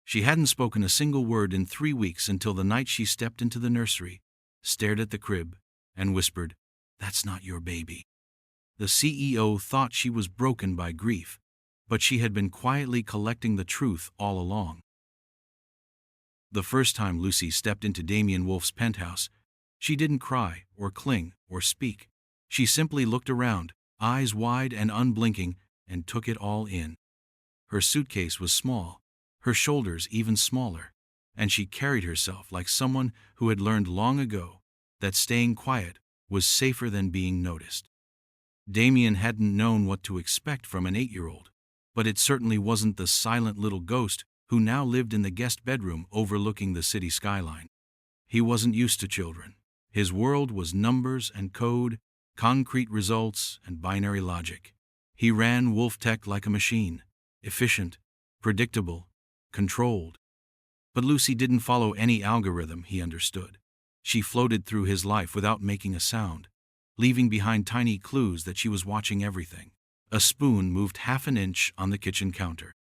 She hadn't spoken a single word in 3 weeks until the night she stepped into the nursery, stared at the crib, and whispered, "That's not your baby." The CEO thought she was broken by grief, but she had been quietly collecting the truth all along. The first time Lucy stepped into Damien Wolfe's penthouse, she didn't cry or cling or speak. She simply looked around, eyes wide and unblinking, and took it all in. Her suitcase was small, her shoulders even smaller, and she carried herself like someone who had learned long ago that staying quiet was safer than being noticed. Damien hadn't known what to expect from an 8-year-old, but it certainly wasn't the silent little ghost who now lived in the guest bedroom overlooking the city skyline. He wasn't used to children. His world was numbers and code, concrete results and binary logic. He ran Wolf Tech like a machine, efficient, predictable, controlled. But Lucy didn't follow any algorithm he understood. She floated through his life without making a sound, leaving behind tiny clues that she was watching everything. A spoon moved half an inch on the kitchen counter.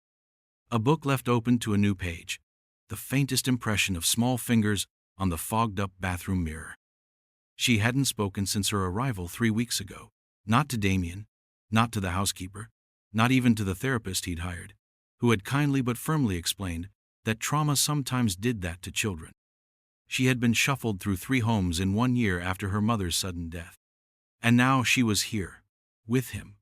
A book left open to a new page, the faintest impression of small fingers on the fogged-up bathroom mirror. She hadn't spoken since her arrival 3 weeks ago. Not to Damien, not to the housekeeper, not even to the therapist he'd hired, who had kindly but firmly explained that trauma sometimes did that to children. She had been shuffled through 3 homes in 1 year after her mother's sudden death. And now she was here, with him,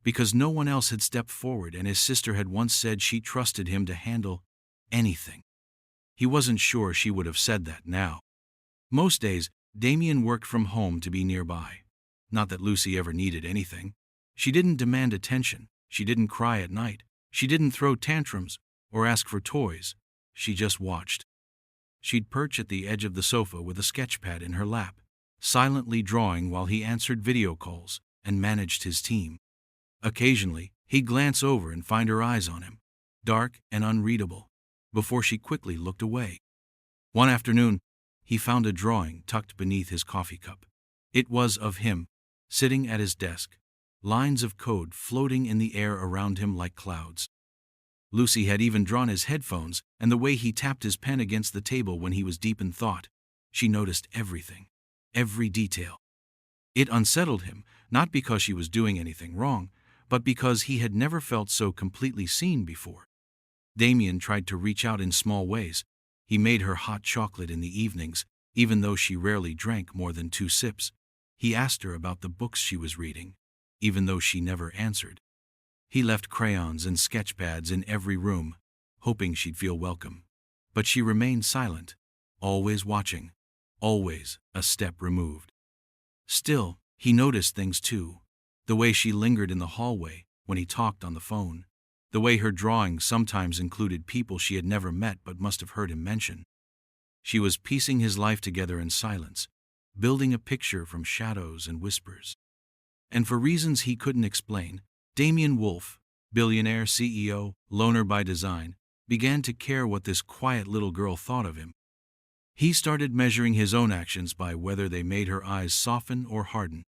because no one else had stepped forward, and his sister had once said she trusted him to handle anything. He wasn't sure she would have said that now. Most days, Damien worked from home to be nearby. Not that Lucy ever needed anything. She didn't demand attention. She didn't cry at night. She didn't throw tantrums or ask for toys. She just watched. She'd perch at the edge of the sofa with a sketchpad in her lap, silently drawing while he answered video calls and managed his team. Occasionally, he'd glance over and find her eyes on him, dark and unreadable, before she quickly looked away. One afternoon, he found a drawing tucked beneath his coffee cup. It was of him, sitting at his desk, lines of code floating in the air around him like clouds. Lucy had even drawn his headphones and the way he tapped his pen against the table when he was deep in thought. She noticed everything, every detail. It unsettled him, not because she was doing anything wrong, but because he had never felt so completely seen before. Damien tried to reach out in small ways. He made her hot chocolate in the evenings, even though she rarely drank more than 2 sips. He asked her about the books she was reading, even though she never answered. He left crayons and sketchpads in every room, hoping she'd feel welcome. But she remained silent, always watching, always a step removed. Still, he noticed things too. The way she lingered in the hallway when he talked on the phone. The way her drawings sometimes included people she had never met but must have heard him mention. She was piecing his life together in silence, building a picture from shadows and whispers. And for reasons he couldn't explain, Damien Wolfe, billionaire, CEO, loner by design, began to care what this quiet little girl thought of him. He started measuring his own actions by whether they made her eyes soften or harden.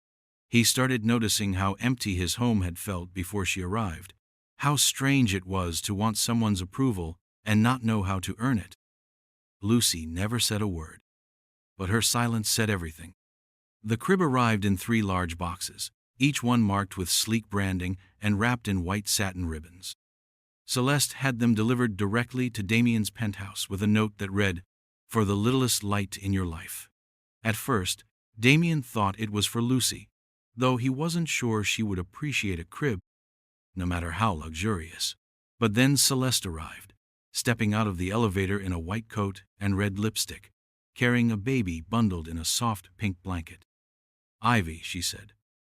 He started noticing how empty his home had felt before she arrived, how strange it was to want someone's approval and not know how to earn it. Lucy never said a word, but her silence said everything. The crib arrived in 3 large boxes, each one marked with sleek branding and wrapped in white satin ribbons. Celeste had them delivered directly to Damien's penthouse with a note that read, "For the littlest light in your life." At first, Damien thought it was for Lucy, though he wasn't sure she would appreciate a crib, no matter how luxurious. But then Celeste arrived, stepping out of the elevator in a white coat and red lipstick, carrying a baby bundled in a soft pink blanket. Ivy, she said,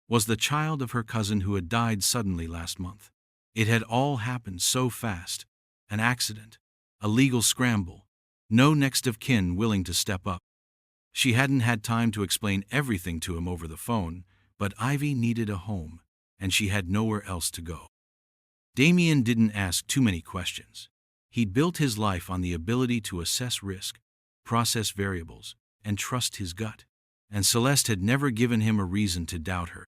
was the child of her cousin who had died suddenly last month. It had all happened so fast. An accident, a legal scramble, no next of kin willing to step up. She hadn't had time to explain everything to him over the phone, but Ivy needed a home, and she had nowhere else to go. Damien didn't ask too many questions. He'd built his life on the ability to assess risk, process variables, and trust his gut. And Celeste had never given him a reason to doubt her.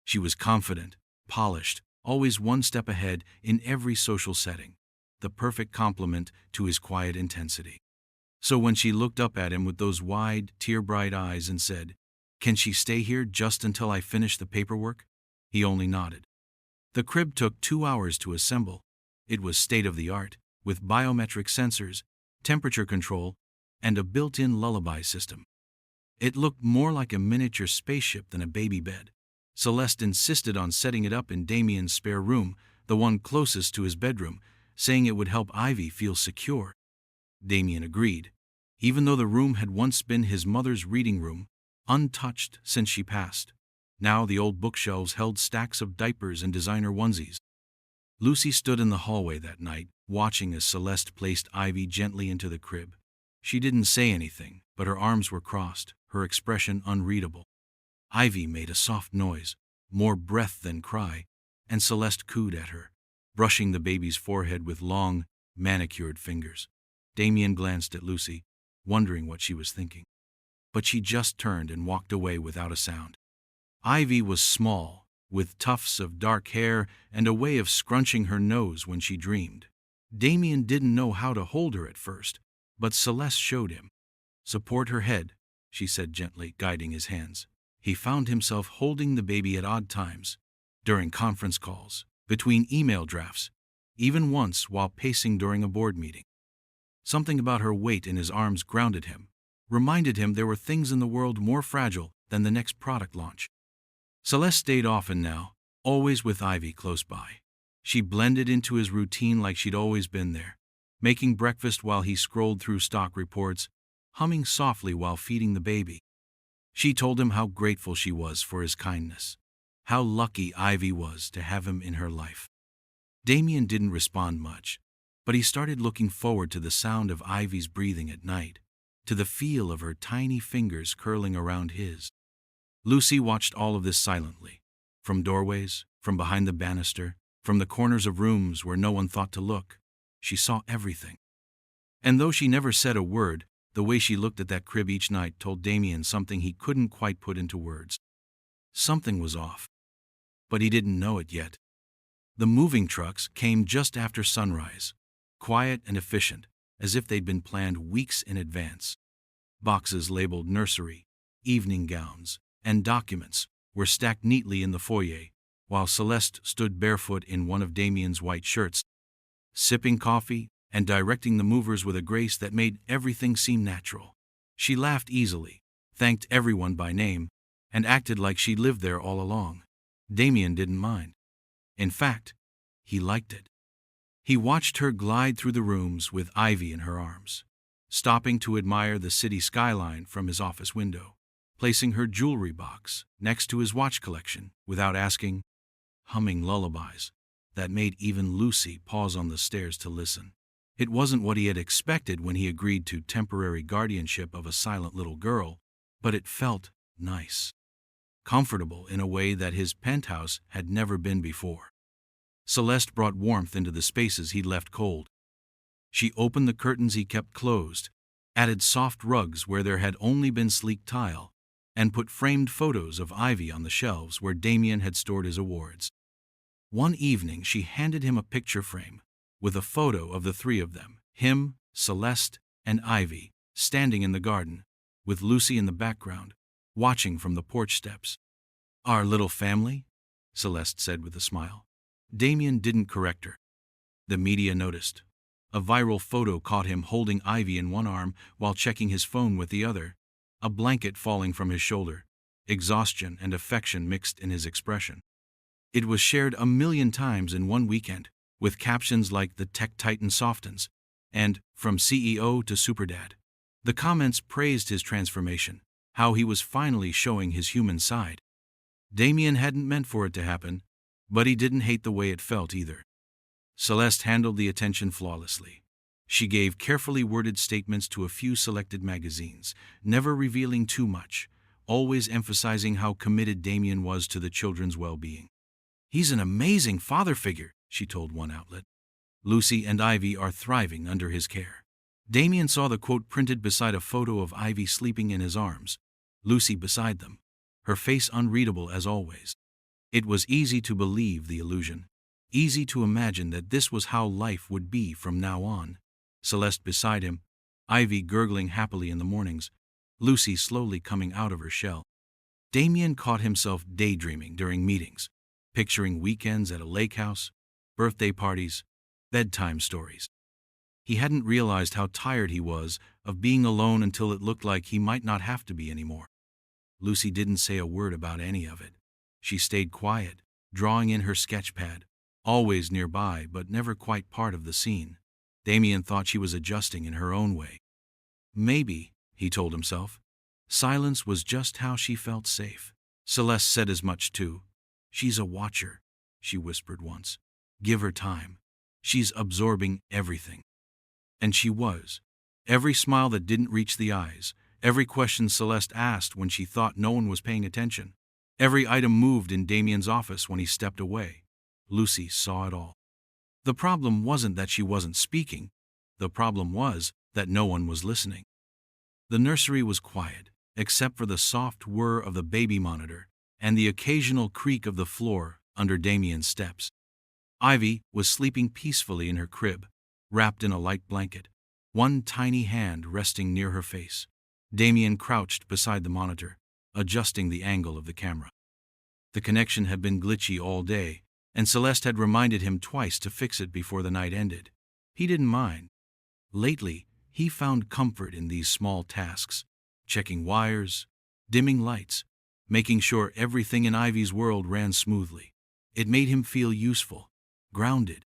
She was confident, polished, always one step ahead in every social setting. the perfect complement to his quiet intensity. So when she looked up at him with those wide, tear-bright eyes and said, "Can she stay here just until I finish the paperwork?" he only nodded. The crib took 2 hours to assemble. It was state-of-the-art, with biometric sensors, temperature control, and a built-in lullaby system. It looked more like a miniature spaceship than a baby bed. Celeste insisted on setting it up in Damien's spare room, the one closest to his bedroom, saying it would help Ivy feel secure. Damien agreed, even though the room had once been his mother's reading room, untouched since she passed. Now the old bookshelves held stacks of diapers and designer onesies. Lucy stood in the hallway that night, watching as Celeste placed Ivy gently into the crib. She didn't say anything, but her arms were crossed, her expression unreadable. Ivy made a soft noise, more breath than cry, and Celeste cooed at her, brushing the baby's forehead with long, manicured fingers. Damien glanced at Lucy, wondering what she was thinking. But she just turned and walked away without a sound. Ivy was small, with tufts of dark hair and a way of scrunching her nose when she dreamed. Damien didn't know how to hold her at first, but Celeste showed him. "Support her head," she said gently, guiding his hands. He found himself holding the baby at odd times, during conference calls, between email drafts, even once while pacing during a board meeting. Something about her weight in his arms grounded him, reminded him there were things in the world more fragile than the next product launch. Celeste stayed often now, always with Ivy close by. She blended into his routine like she'd always been there, making breakfast while he scrolled through stock reports, humming softly while feeding the baby. She told him how grateful she was for his kindness, how lucky Ivy was to have him in her life. Damien didn't respond much, but he started looking forward to the sound of Ivy's breathing at night, to the feel of her tiny fingers curling around his. Lucy watched all of this silently, from doorways, from behind the banister, from the corners of rooms where no one thought to look. She saw everything. And though she never said a word, the way she looked at that crib each night told Damien something he couldn't quite put into words. Something was off. But he didn't know it yet. The moving trucks came just after sunrise, quiet and efficient, as if they'd been planned weeks in advance. Boxes labeled nursery, evening gowns, and documents were stacked neatly in the foyer, while Celeste stood barefoot in one of Damien's white shirts, sipping coffee and directing the movers with a grace that made everything seem natural. She laughed easily, thanked everyone by name, and acted like she'd lived there all along. Damien didn't mind. In fact, he liked it. He watched her glide through the rooms with Ivy in her arms, stopping to admire the city skyline from his office window, placing her jewelry box next to his watch collection without asking, humming lullabies that made even Lucy pause on the stairs to listen. It wasn't what he had expected when he agreed to temporary guardianship of a silent little girl, but it felt nice, comfortable in a way that his penthouse had never been before. Celeste brought warmth into the spaces he'd left cold. She opened the curtains he kept closed, added soft rugs where there had only been sleek tile, and put framed photos of Ivy on the shelves where Damien had stored his awards. One evening she handed him a picture frame with a photo of the three of them, him, Celeste, and Ivy, standing in the garden, with Lucy in the background, watching from the porch steps. "Our little family?" Celeste said with a smile. Damien didn't correct her. The media noticed. A viral photo caught him holding Ivy in one arm while checking his phone with the other, a blanket falling from his shoulder, exhaustion and affection mixed in his expression. It was shared 1,000,000 times in one weekend, with captions like "The Tech Titan Softens" and "From CEO to Superdad." The comments praised his transformation, how he was finally showing his human side. Damien hadn't meant for it to happen, but he didn't hate the way it felt either. Celeste handled the attention flawlessly. She gave carefully worded statements to a few selected magazines, never revealing too much, always emphasizing how committed Damien was to the children's well-being. "He's an amazing father figure," she told one outlet. "Lucy and Ivy are thriving under his care." Damien saw the quote printed beside a photo of Ivy sleeping in his arms, Lucy beside them, her face unreadable as always. It was easy to believe the illusion. Easy to imagine that this was how life would be from now on. Celeste beside him, Ivy gurgling happily in the mornings, Lucy slowly coming out of her shell. Damien caught himself daydreaming during meetings, picturing weekends at a lake house, birthday parties, bedtime stories. He hadn't realized how tired he was of being alone until it looked like he might not have to be anymore. Lucy didn't say a word about any of it. She stayed quiet, drawing in her sketch pad, always nearby but never quite part of the scene. Damien thought she was adjusting in her own way. Maybe, he told himself, silence was just how she felt safe. Celeste said as much too. She's a watcher, she whispered once. Give her time. She's absorbing everything. And she was. Every smile that didn't reach the eyes, every question Celeste asked when she thought no one was paying attention, every item moved in Damien's office when he stepped away. Lucy saw it all. The problem wasn't that she wasn't speaking. The problem was that no one was listening. The nursery was quiet, except for the soft whir of the baby monitor and the occasional creak of the floor under Damien's steps. Ivy was sleeping peacefully in her crib, wrapped in a light blanket, one tiny hand resting near her face. Damien crouched beside the monitor, adjusting the angle of the camera. The connection had been glitchy all day, and Celeste had reminded him twice to fix it before the night ended. He didn't mind. Lately, he found comfort in these small tasks, checking wires, dimming lights, making sure everything in Ivy's world ran smoothly. It made him feel useful, grounded.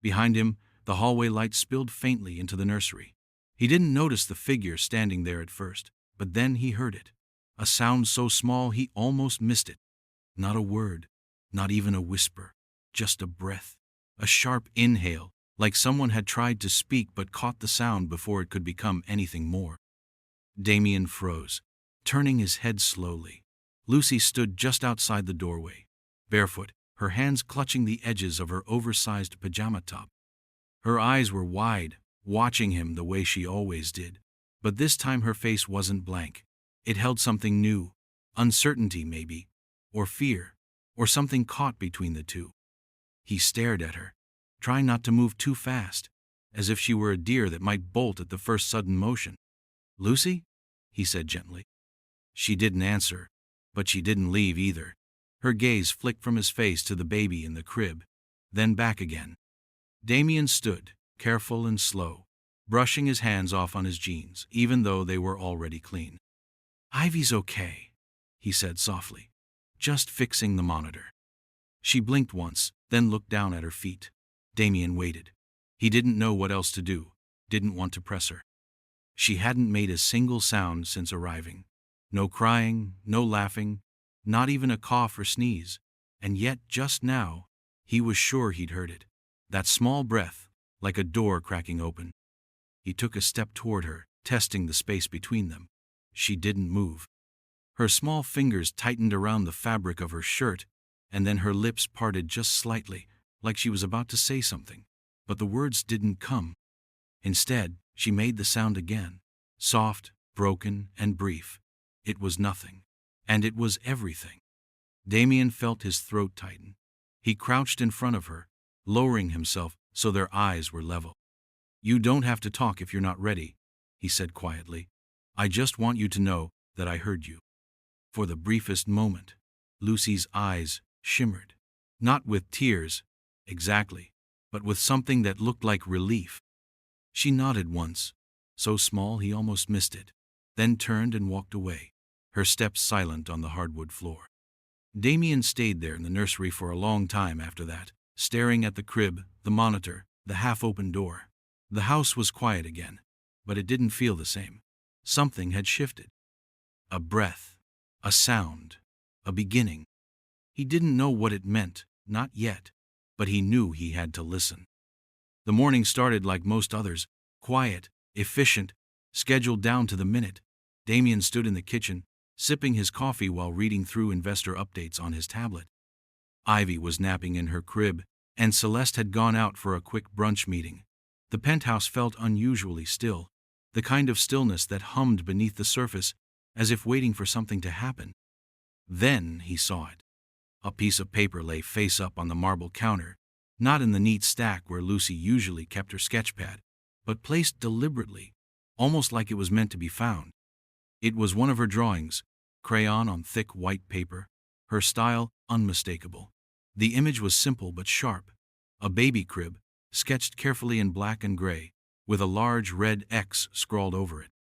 Behind him, the hallway light spilled faintly into the nursery. He didn't notice the figure standing there at first, but then he heard it. A sound so small he almost missed it. Not a word, not even a whisper, just a breath, a sharp inhale, like someone had tried to speak but caught the sound before it could become anything more. Damien froze, turning his head slowly. Lucy stood just outside the doorway, barefoot, her hands clutching the edges of her oversized pajama top. Her eyes were wide, watching him the way she always did, but this time her face wasn't blank. It held something new, uncertainty maybe, or fear, or something caught between the two. He stared at her, trying not to move too fast, as if she were a deer that might bolt at the first sudden motion. "Lucy?" he said gently. She didn't answer, but she didn't leave either. Her gaze flicked from his face to the baby in the crib, then back again. Damien stood, careful and slow, brushing his hands off on his jeans, even though they were already clean. "Ivy's okay," he said softly, "just fixing the monitor." She blinked once, then looked down at her feet. Damien waited. He didn't know what else to do, didn't want to press her. She hadn't made a single sound since arriving. No crying, no laughing, not even a cough or sneeze. And yet, just now, he was sure he'd heard it. That small breath, like a door cracking open. He took a step toward her, testing the space between them. She didn't move. Her small fingers tightened around the fabric of her shirt, and then her lips parted just slightly, like she was about to say something. But the words didn't come. Instead, she made the sound again, soft, broken, and brief. It was nothing. And it was everything. Damien felt his throat tighten. He crouched in front of her, lowering himself so their eyes were level. "You don't have to talk if you're not ready," he said quietly. "I just want you to know that I heard you." For the briefest moment, Lucy's eyes shimmered. Not with tears, exactly, but with something that looked like relief. She nodded once, so small he almost missed it, then turned and walked away, her steps silent on the hardwood floor. Damien stayed there in the nursery for a long time after that, staring at the crib, the monitor, the half-open door. The house was quiet again, but it didn't feel the same. Something had shifted. A breath, a sound, a beginning. He didn't know what it meant, not yet, but he knew he had to listen. The morning started like most others, quiet, efficient, scheduled down to the minute. Damien stood in the kitchen, sipping his coffee while reading through investor updates on his tablet. Ivy was napping in her crib, and Celeste had gone out for a quick brunch meeting. The penthouse felt unusually still, the kind of stillness that hummed beneath the surface, as if waiting for something to happen. Then he saw it. A piece of paper lay face up on the marble counter, not in the neat stack where Lucy usually kept her sketchpad, but placed deliberately, almost like it was meant to be found. It was one of her drawings, crayon on thick white paper, her style unmistakable. The image was simple but sharp, a baby crib, sketched carefully in black and gray, with a large red X scrawled over it.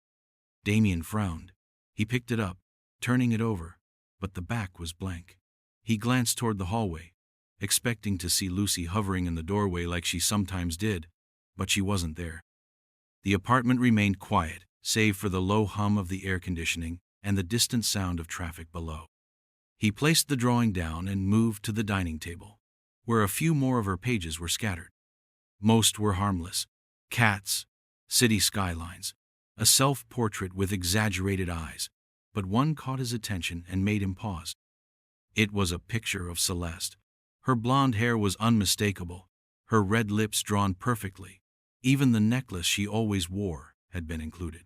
Damien frowned. He picked it up, turning it over, but the back was blank. He glanced toward the hallway, expecting to see Lucy hovering in the doorway like she sometimes did, but she wasn't there. The apartment remained quiet, save for the low hum of the air conditioning and the distant sound of traffic below. He placed the drawing down and moved to the dining table, where a few more of her pages were scattered. Most were harmless: cats, city skylines, a self-portrait with exaggerated eyes, but one caught his attention and made him pause. It was a picture of Celeste. Her blonde hair was unmistakable, her red lips drawn perfectly. Even the necklace she always wore had been included.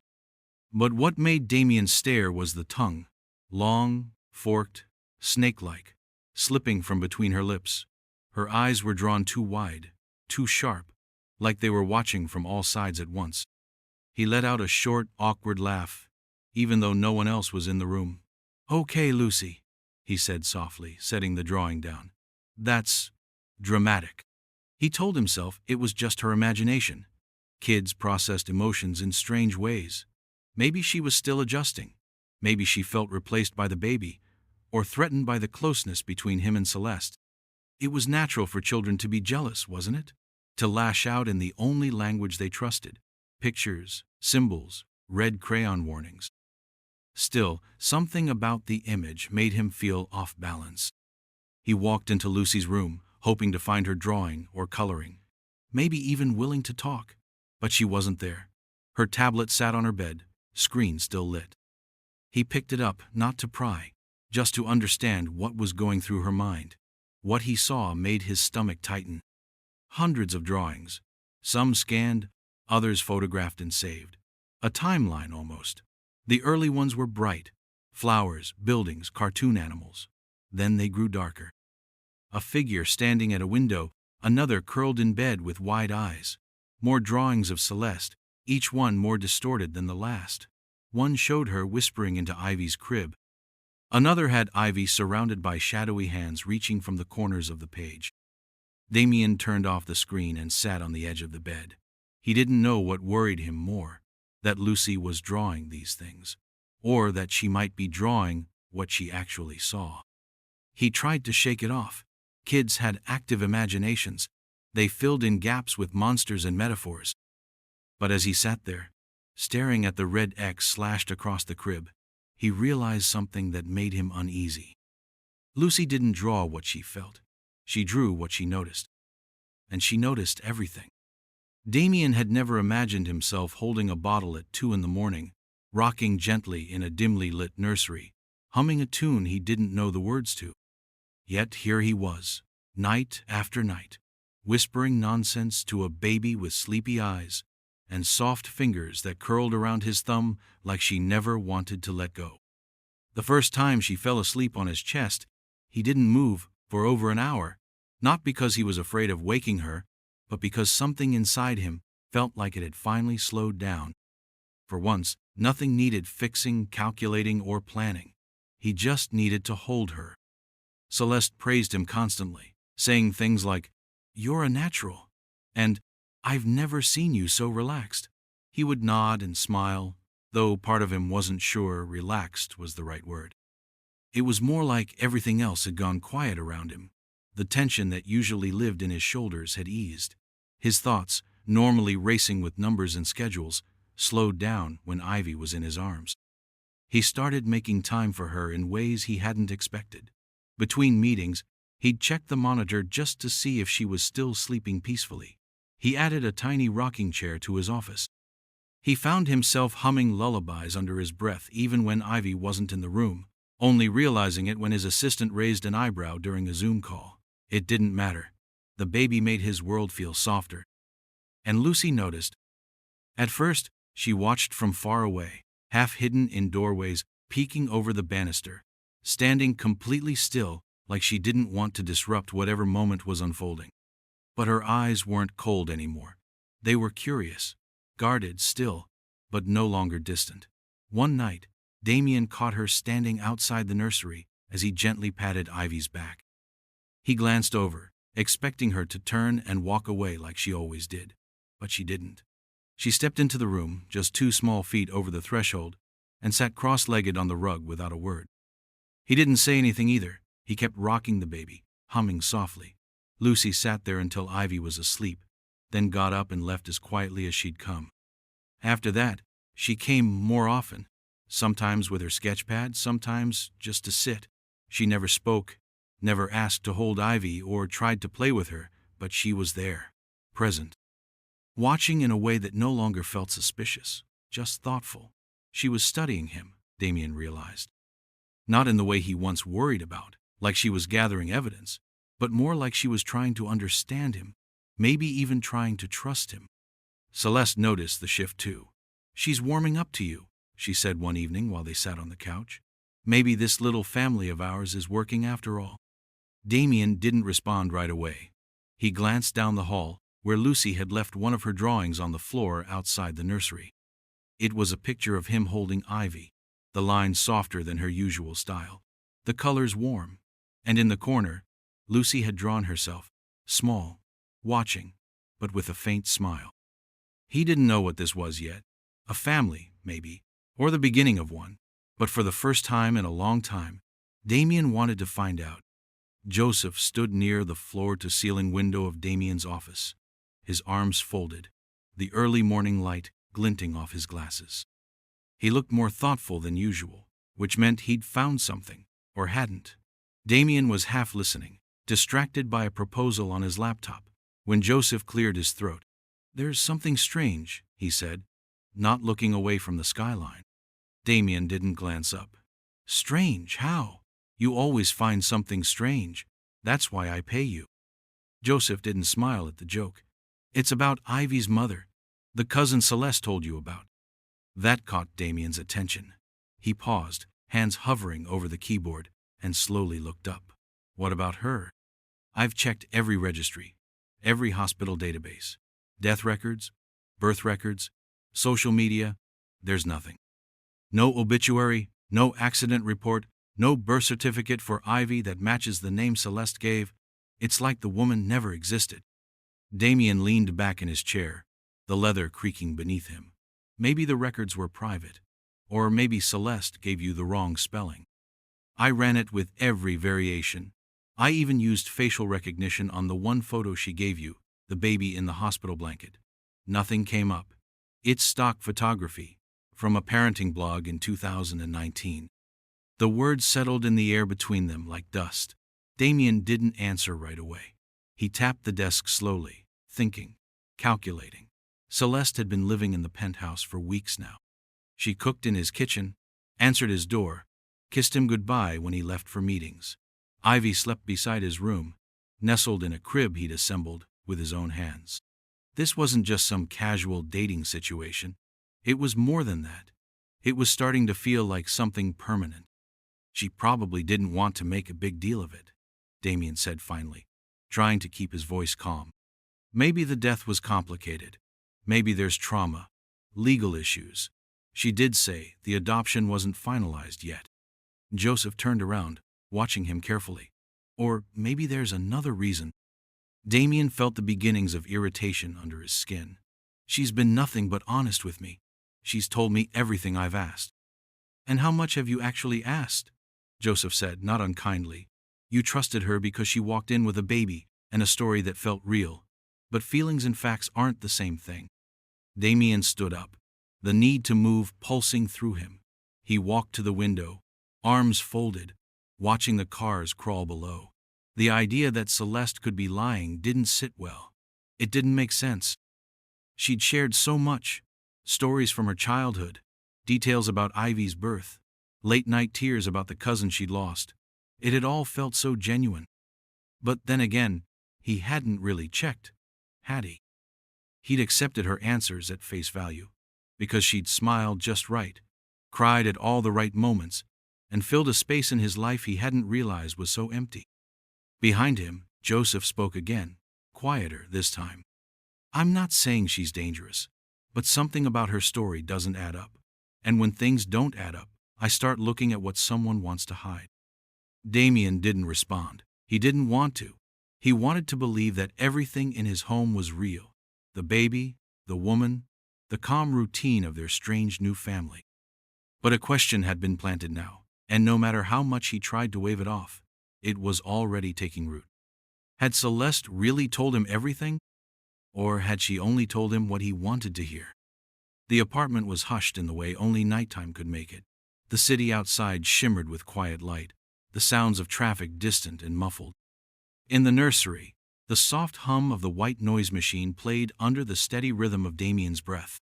But what made Damien stare was the tongue, long, forked, snake-like, slipping from between her lips. Her eyes were drawn too wide, too sharp, like they were watching from all sides at once. He let out a short, awkward laugh, even though no one else was in the room. "Okay, Lucy," he said softly, setting the drawing down. "That's dramatic." He told himself it was just her imagination. Kids processed emotions in strange ways. Maybe she was still adjusting. Maybe she felt replaced by the baby, or threatened by the closeness between him and Celeste. It was natural for children to be jealous, wasn't it? To lash out in the only language they trusted: pictures, symbols, red crayon warnings. Still, something about the image made him feel off balance. He walked into Lucy's room, hoping to find her drawing or coloring, maybe even willing to talk, but she wasn't there. Her tablet sat on her bed, screen still lit. He picked it up, not to pry, just to understand what was going through her mind. What he saw made his stomach tighten. Hundreds of drawings, some scanned, others photographed and saved. A timeline almost. The early ones were bright: flowers, buildings, cartoon animals. Then they grew darker. A figure standing at a window, another curled in bed with wide eyes. More drawings of Celeste, each one more distorted than the last. One showed her whispering into Ivy's crib. Another had Ivy surrounded by shadowy hands reaching from the corners of the page. Damien turned off the screen and sat on the edge of the bed. He didn't know what worried him more: that Lucy was drawing these things, or that she might be drawing what she actually saw. He tried to shake it off. Kids had active imaginations. They filled in gaps with monsters and metaphors. But as he sat there, staring at the red X slashed across the crib, he realized something that made him uneasy. Lucy didn't draw what she felt. She drew what she noticed. And she noticed everything. Damien had never imagined himself holding a bottle at 2 a.m, rocking gently in a dimly lit nursery, humming a tune he didn't know the words to. Yet here he was, night after night, whispering nonsense to a baby with sleepy eyes and soft fingers that curled around his thumb like she never wanted to let go. The first time she fell asleep on his chest, he didn't move for over an hour, not because he was afraid of waking her, but because something inside him felt like it had finally slowed down. For once, nothing needed fixing, calculating, or planning. He just needed to hold her. Celeste praised him constantly, saying things like, "You're a natural," and "I've never seen you so relaxed." He would nod and smile, though part of him wasn't sure relaxed was the right word. It was more like everything else had gone quiet around him. The tension that usually lived in his shoulders had eased. His thoughts, normally racing with numbers and schedules, slowed down when Ivy was in his arms. He started making time for her in ways he hadn't expected. Between meetings, he'd check the monitor just to see if she was still sleeping peacefully. He added a tiny rocking chair to his office. He found himself humming lullabies under his breath even when Ivy wasn't in the room, only realizing it when his assistant raised an eyebrow during a Zoom call. It didn't matter. The baby made his world feel softer. And Lucy noticed. At first, she watched from far away, half hidden in doorways, peeking over the banister, standing completely still, like she didn't want to disrupt whatever moment was unfolding. But her eyes weren't cold anymore. They were curious, guarded still, but no longer distant. One night, Damien caught her standing outside the nursery as he gently patted Ivy's back. He glanced over, expecting her to turn and walk away like she always did. But she didn't. She stepped into the room, just 2 small feet over the threshold, and sat cross-legged on the rug without a word. He didn't say anything either. He kept rocking the baby, humming softly. Lucy sat there until Ivy was asleep, then got up and left as quietly as she'd come. After that, she came more often, sometimes with her sketchpad, sometimes just to sit. She never spoke, never asked to hold Ivy or tried to play with her, but she was there, present. Watching in a way that no longer felt suspicious, just thoughtful. She was studying him, Damien realized. Not in the way he once worried about, like she was gathering evidence, but more like she was trying to understand him, maybe even trying to trust him. Celeste noticed the shift too. "She's warming up to you," she said one evening while they sat on the couch. "Maybe this little family of ours is working after all." Damien didn't respond right away. He glanced down the hall, where Lucy had left one of her drawings on the floor outside the nursery. It was a picture of him holding Ivy, the lines softer than her usual style, the colors warm, and in the corner, Lucy had drawn herself, small, watching, but with a faint smile. He didn't know what this was yet. A family, maybe, or the beginning of one, but for the first time in a long time, Damien wanted to find out. Joseph stood near the floor-to-ceiling window of Damien's office, his arms folded, the early morning light glinting off his glasses. He looked more thoughtful than usual, which meant he'd found something, or hadn't. Damien was half listening, distracted by a proposal on his laptop, when Joseph cleared his throat. "There's something strange," he said, not looking away from the skyline. Damien didn't glance up. "Strange? How? You always find something strange. That's why I pay you." Joseph didn't smile at the joke. "It's about Ivy's mother, the cousin Celeste told you about." That caught Damien's attention. He paused, hands hovering over the keyboard, and slowly looked up. "What about her?" "I've checked every registry, every hospital database. Death records, birth records, social media, there's nothing. No obituary, no accident report, no birth certificate for Ivy that matches the name Celeste gave. It's like the woman never existed." Damien leaned back in his chair, the leather creaking beneath him. "Maybe the records were private, or maybe Celeste gave you the wrong spelling. I ran it with every variation. I even used facial recognition on the one photo she gave you, the baby in the hospital blanket. Nothing came up. It's stock photography, from a parenting blog in 2019. The words settled in the air between them like dust. Damien didn't answer right away. He tapped the desk slowly, thinking, calculating. Celeste had been living in the penthouse for weeks now. She cooked in his kitchen, answered his door, kissed him goodbye when he left for meetings. Ivy slept beside his room, nestled in a crib he'd assembled with his own hands. This wasn't just some casual dating situation. It was more than that. It was starting to feel like something permanent. "She probably didn't want to make a big deal of it," Damien said finally, trying to keep his voice calm. "Maybe the death was complicated. Maybe there's trauma, legal issues. She did say the adoption wasn't finalized yet." Joseph turned around, watching him carefully. "Or maybe there's another reason." Damien felt the beginnings of irritation under his skin. "She's been nothing but honest with me. She's told me everything I've asked." "And how much have you actually asked?" Joseph said, not unkindly. "You trusted her because she walked in with a baby and a story that felt real. But feelings and facts aren't the same thing." Damien stood up, the need to move pulsing through him. He walked to the window, arms folded, watching the cars crawl below. The idea that Celeste could be lying didn't sit well. It didn't make sense. She'd shared so much, stories from her childhood, details about Ivy's birth, late-night tears about the cousin she'd lost. It had all felt so genuine. But then again, he hadn't really checked, had he? He'd accepted her answers at face value, because she'd smiled just right, cried at all the right moments, and filled a space in his life he hadn't realized was so empty. Behind him, Joseph spoke again, quieter this time. I'm not saying she's dangerous, but something about her story doesn't add up. And when things don't add up, I start looking at what someone wants to hide. Damien didn't respond. He didn't want to. He wanted to believe that everything in his home was real. The baby, the woman, the calm routine of their strange new family. But a question had been planted now, and no matter how much he tried to wave it off, it was already taking root. Had Celeste really told him everything? Or had she only told him what he wanted to hear? The apartment was hushed in the way only nighttime could make it. The city outside shimmered with quiet light, the sounds of traffic distant and muffled. In the nursery, the soft hum of the white noise machine played under the steady rhythm of Damien's breath.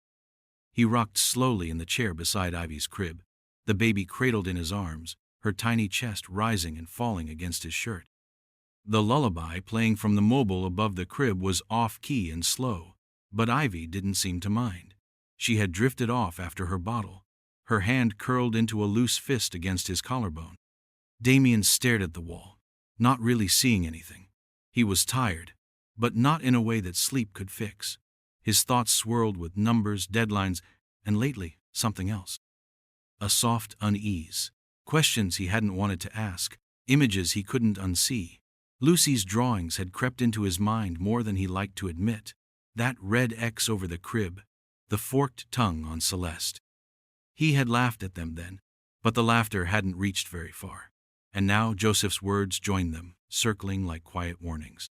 He rocked slowly in the chair beside Ivy's crib, the baby cradled in his arms, her tiny chest rising and falling against his shirt. The lullaby playing from the mobile above the crib was off-key and slow, but Ivy didn't seem to mind. She had drifted off after her bottle, her hand curled into a loose fist against his collarbone. Damien stared at the wall, not really seeing anything. He was tired, but not in a way that sleep could fix. His thoughts swirled with numbers, deadlines, and lately, something else. A soft unease, questions he hadn't wanted to ask, images he couldn't unsee. Lucy's drawings had crept into his mind more than he liked to admit. That red X over the crib, the forked tongue on Celeste. He had laughed at them then, but the laughter hadn't reached very far. And now Joseph's words joined them, circling like quiet warnings.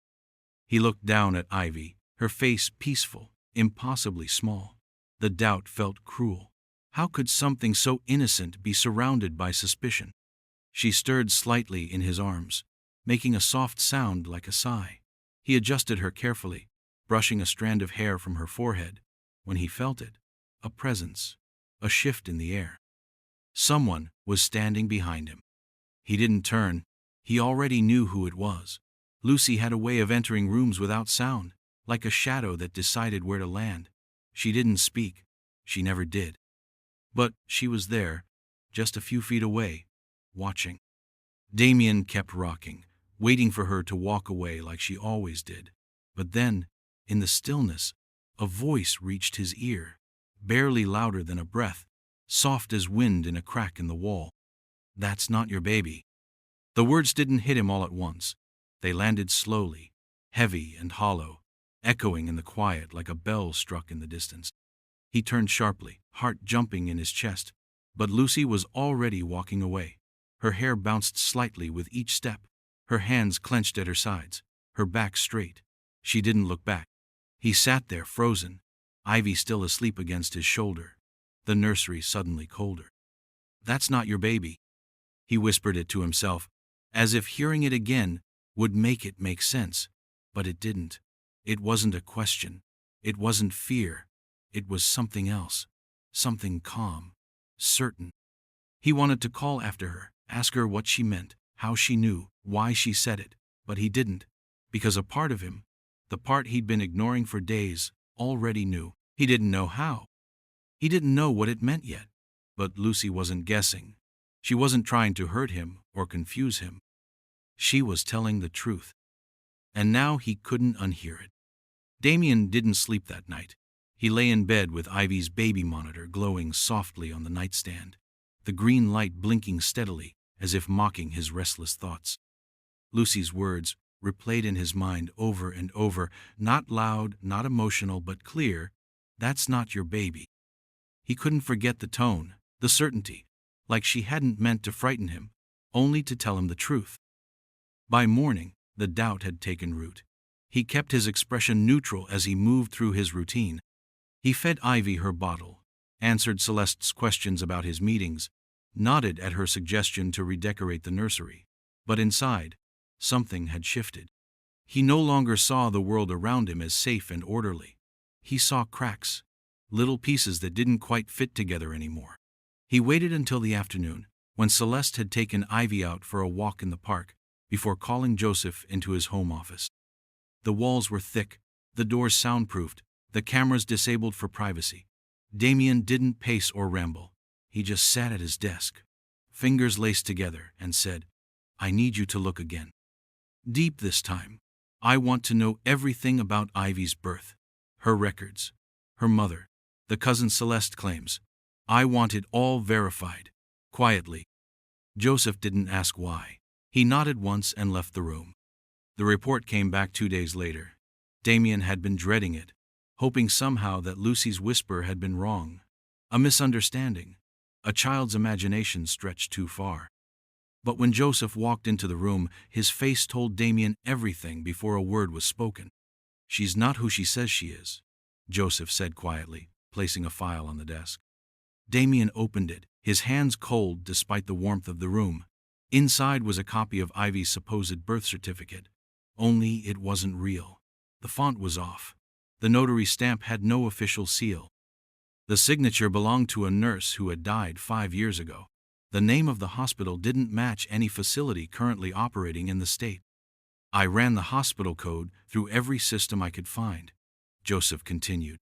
He looked down at Ivy, her face peaceful, impossibly small. The doubt felt cruel. How could something so innocent be surrounded by suspicion? She stirred slightly in his arms, making a soft sound like a sigh. He adjusted her carefully, brushing a strand of hair from her forehead. When he felt it, a presence, a shift in the air. Someone was standing behind him. He didn't turn. He already knew who it was. Lucy had a way of entering rooms without sound, like a shadow that decided where to land. She didn't speak. She never did. But she was there, just a few feet away, watching. Damien kept rocking, waiting for her to walk away like she always did. But then, in the stillness, a voice reached his ear, barely louder than a breath, soft as wind in a crack in the wall. "That's not your baby." The words didn't hit him all at once. They landed slowly, heavy and hollow, echoing in the quiet like a bell struck in the distance. He turned sharply, heart jumping in his chest, but Lucy was already walking away. Her hair bounced slightly with each step, her hands clenched at her sides, her back straight. She didn't look back. He sat there frozen, Ivy still asleep against his shoulder, the nursery suddenly colder. "That's not your baby." He whispered it to himself, as if hearing it again would make it make sense, but it didn't. It wasn't a question. It wasn't fear. It was something else, something calm, certain. He wanted to call after her, ask her what she meant, how she knew, why she said it, but he didn't, because a part of him, the part he'd been ignoring for days, already knew. He didn't know how. He didn't know what it meant yet, but Lucy wasn't guessing. She wasn't trying to hurt him or confuse him. She was telling the truth. And now he couldn't unhear it. Damien didn't sleep that night. He lay in bed with Ivy's baby monitor glowing softly on the nightstand, the green light blinking steadily as if mocking his restless thoughts. Lucy's words replayed in his mind over and over, not loud, not emotional, but clear. "That's not your baby." He couldn't forget the tone, the certainty, like she hadn't meant to frighten him, only to tell him the truth. By morning, the doubt had taken root. He kept his expression neutral as he moved through his routine. He fed Ivy her bottle, answered Celeste's questions about his meetings, nodded at her suggestion to redecorate the nursery. But inside, something had shifted. He no longer saw the world around him as safe and orderly. He saw cracks, little pieces that didn't quite fit together anymore. He waited until the afternoon, when Celeste had taken Ivy out for a walk in the park, before calling Joseph into his home office. The walls were thick, the doors soundproofed, the cameras disabled for privacy. Damien didn't pace or ramble. He just sat at his desk, fingers laced together, and said, "I need you to look again. Deep this time. I want to know everything about Ivy's birth, her records, her mother, the cousin Celeste claims. I want it all verified. Quietly. Joseph didn't ask why. He nodded once and left the room. The report came back 2 days later. Damien had been dreading it, hoping somehow that Lucy's whisper had been wrong. A misunderstanding. A child's imagination stretched too far. But when Joseph walked into the room, his face told Damien everything before a word was spoken. She's not who she says she is, Joseph said quietly, placing a file on the desk. Damien opened it, his hands cold despite the warmth of the room. Inside was a copy of Ivy's supposed birth certificate. Only it wasn't real. The font was off. The notary stamp had no official seal. The signature belonged to a nurse who had died 5 years ago. The name of the hospital didn't match any facility currently operating in the state. I ran the hospital code through every system I could find, Joseph continued.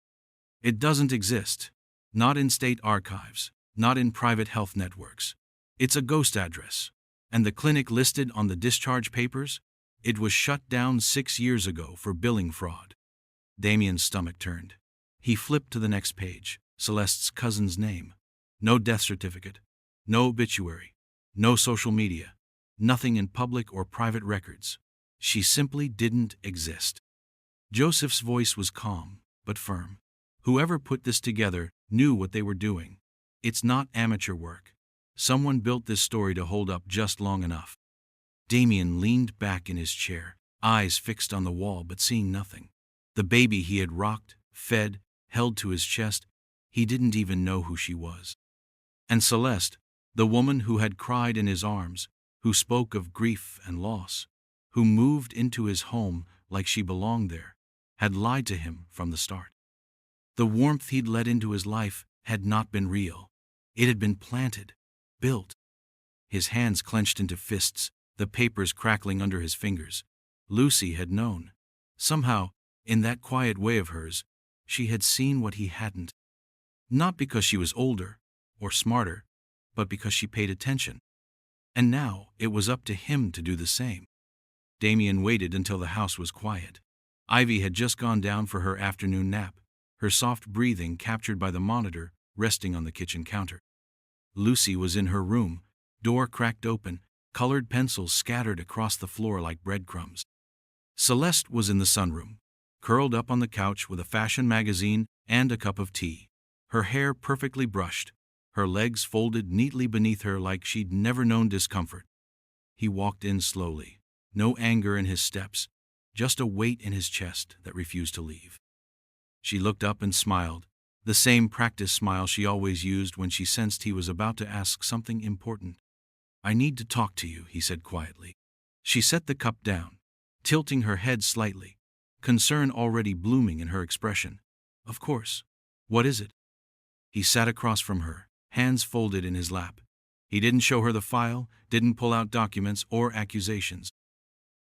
It doesn't exist. Not in state archives, not in private health networks. It's a ghost address. And the clinic listed on the discharge papers? It was shut down 6 years ago for billing fraud. Damien's stomach turned. He flipped to the next page, Celeste's cousin's name. No death certificate. No obituary. No social media. Nothing in public or private records. She simply didn't exist. Joseph's voice was calm, but firm. Whoever put this together knew what they were doing. It's not amateur work. Someone built this story to hold up just long enough. Damien leaned back in his chair, eyes fixed on the wall but seeing nothing. The baby he had rocked, fed, held to his chest, he didn't even know who she was. And Celeste, the woman who had cried in his arms, who spoke of grief and loss, who moved into his home like she belonged there, had lied to him from the start. The warmth he'd let into his life had not been real. It had been planted, built. His hands clenched into fists, the papers crackling under his fingers. Lucy had known. Somehow, in that quiet way of hers, she had seen what he hadn't. Not because she was older or smarter, but because she paid attention. And now it was up to him to do the same. Damien waited until the house was quiet. Ivy had just gone down for her afternoon nap, her soft breathing captured by the monitor resting on the kitchen counter. Lucy was in her room, door cracked open, colored pencils scattered across the floor like breadcrumbs. Celeste was in the sunroom, curled up on the couch with a fashion magazine and a cup of tea, her hair perfectly brushed, her legs folded neatly beneath her like she'd never known discomfort. He walked in slowly, no anger in his steps, just a weight in his chest that refused to leave. She looked up and smiled, the same practice smile she always used when she sensed he was about to ask something important. I need to talk to you, he said quietly. She set the cup down, tilting her head slightly, concern already blooming in her expression. Of course. What is it? He sat across from her, hands folded in his lap. He didn't show her the file, didn't pull out documents or accusations.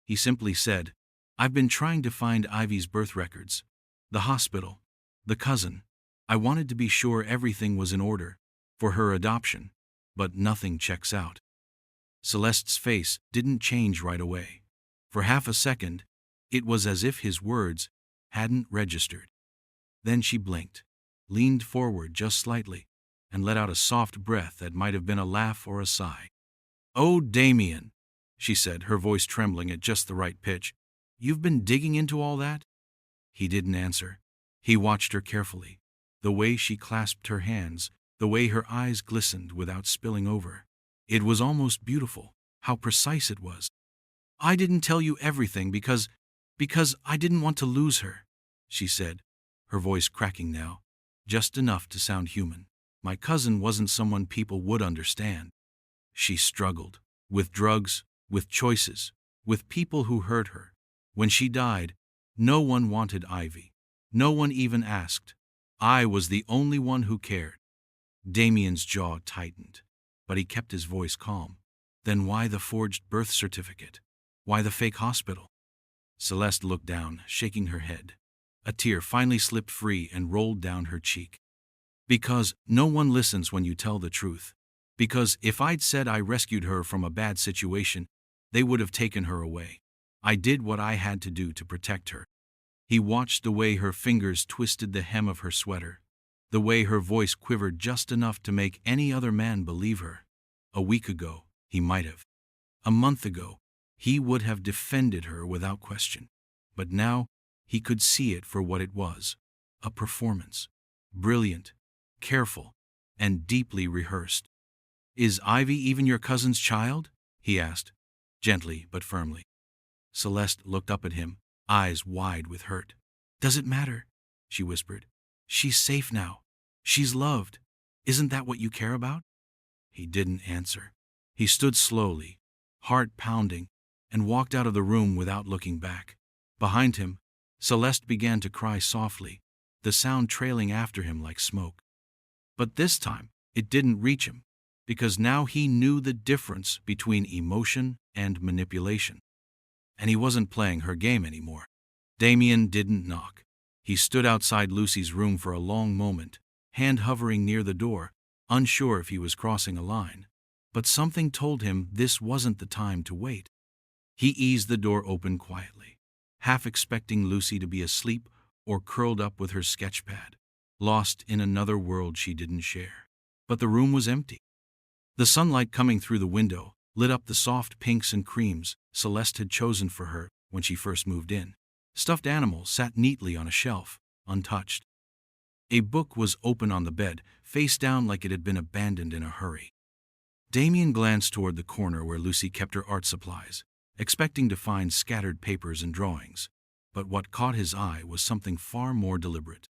He simply said, I've been trying to find Ivy's birth records. The hospital. The cousin. I wanted to be sure everything was in order for her adoption, but nothing checks out. Celeste's face didn't change right away. For half a second, it was as if his words hadn't registered. Then she blinked, leaned forward just slightly, and let out a soft breath that might have been a laugh or a sigh. Oh, Damien, she said, her voice trembling at just the right pitch. You've been digging into all that? He didn't answer. He watched her carefully, the way she clasped her hands, the way her eyes glistened without spilling over. It was almost beautiful, how precise it was. I didn't tell you everything because I didn't want to lose her, she said, her voice cracking now, just enough to sound human. My cousin wasn't someone people would understand. She struggled, with drugs, with choices, with people who hurt her. When she died, no one wanted Ivy. No one even asked. I was the only one who cared. Damien's jaw tightened, but he kept his voice calm. Then why the forged birth certificate? Why the fake hospital? Celeste looked down, shaking her head. A tear finally slipped free and rolled down her cheek. Because no one listens when you tell the truth. Because if I'd said I rescued her from a bad situation, they would have taken her away. I did what I had to do to protect her." He watched the way her fingers twisted the hem of her sweater, the way her voice quivered just enough to make any other man believe her. A week ago, he might have. A month ago, he would have defended her without question. But now, he could see it for what it was: a performance. Brilliant, careful, and deeply rehearsed. "Is Ivy even your cousin's child?" he asked, gently but firmly. Celeste looked up at him, eyes wide with hurt. "Does it matter?" she whispered. "She's safe now. She's loved. Isn't that what you care about?" He didn't answer. He stood slowly, heart pounding, and walked out of the room without looking back. Behind him, Celeste began to cry softly, the sound trailing after him like smoke. But this time, it didn't reach him, because now he knew the difference between emotion and manipulation. And he wasn't playing her game anymore. Damien didn't knock. He stood outside Lucy's room for a long moment, hand hovering near the door, unsure if he was crossing a line. But something told him this wasn't the time to wait. He eased the door open quietly, half expecting Lucy to be asleep or curled up with her sketchpad, lost in another world she didn't share. But the room was empty. The sunlight coming through the window lit up the soft pinks and creams Celeste had chosen for her when she first moved in. Stuffed animals sat neatly on a shelf, untouched. A book was open on the bed, face down like it had been abandoned in a hurry. Damien glanced toward the corner where Lucy kept her art supplies, expecting to find scattered papers and drawings. But what caught his eye was something far more deliberate.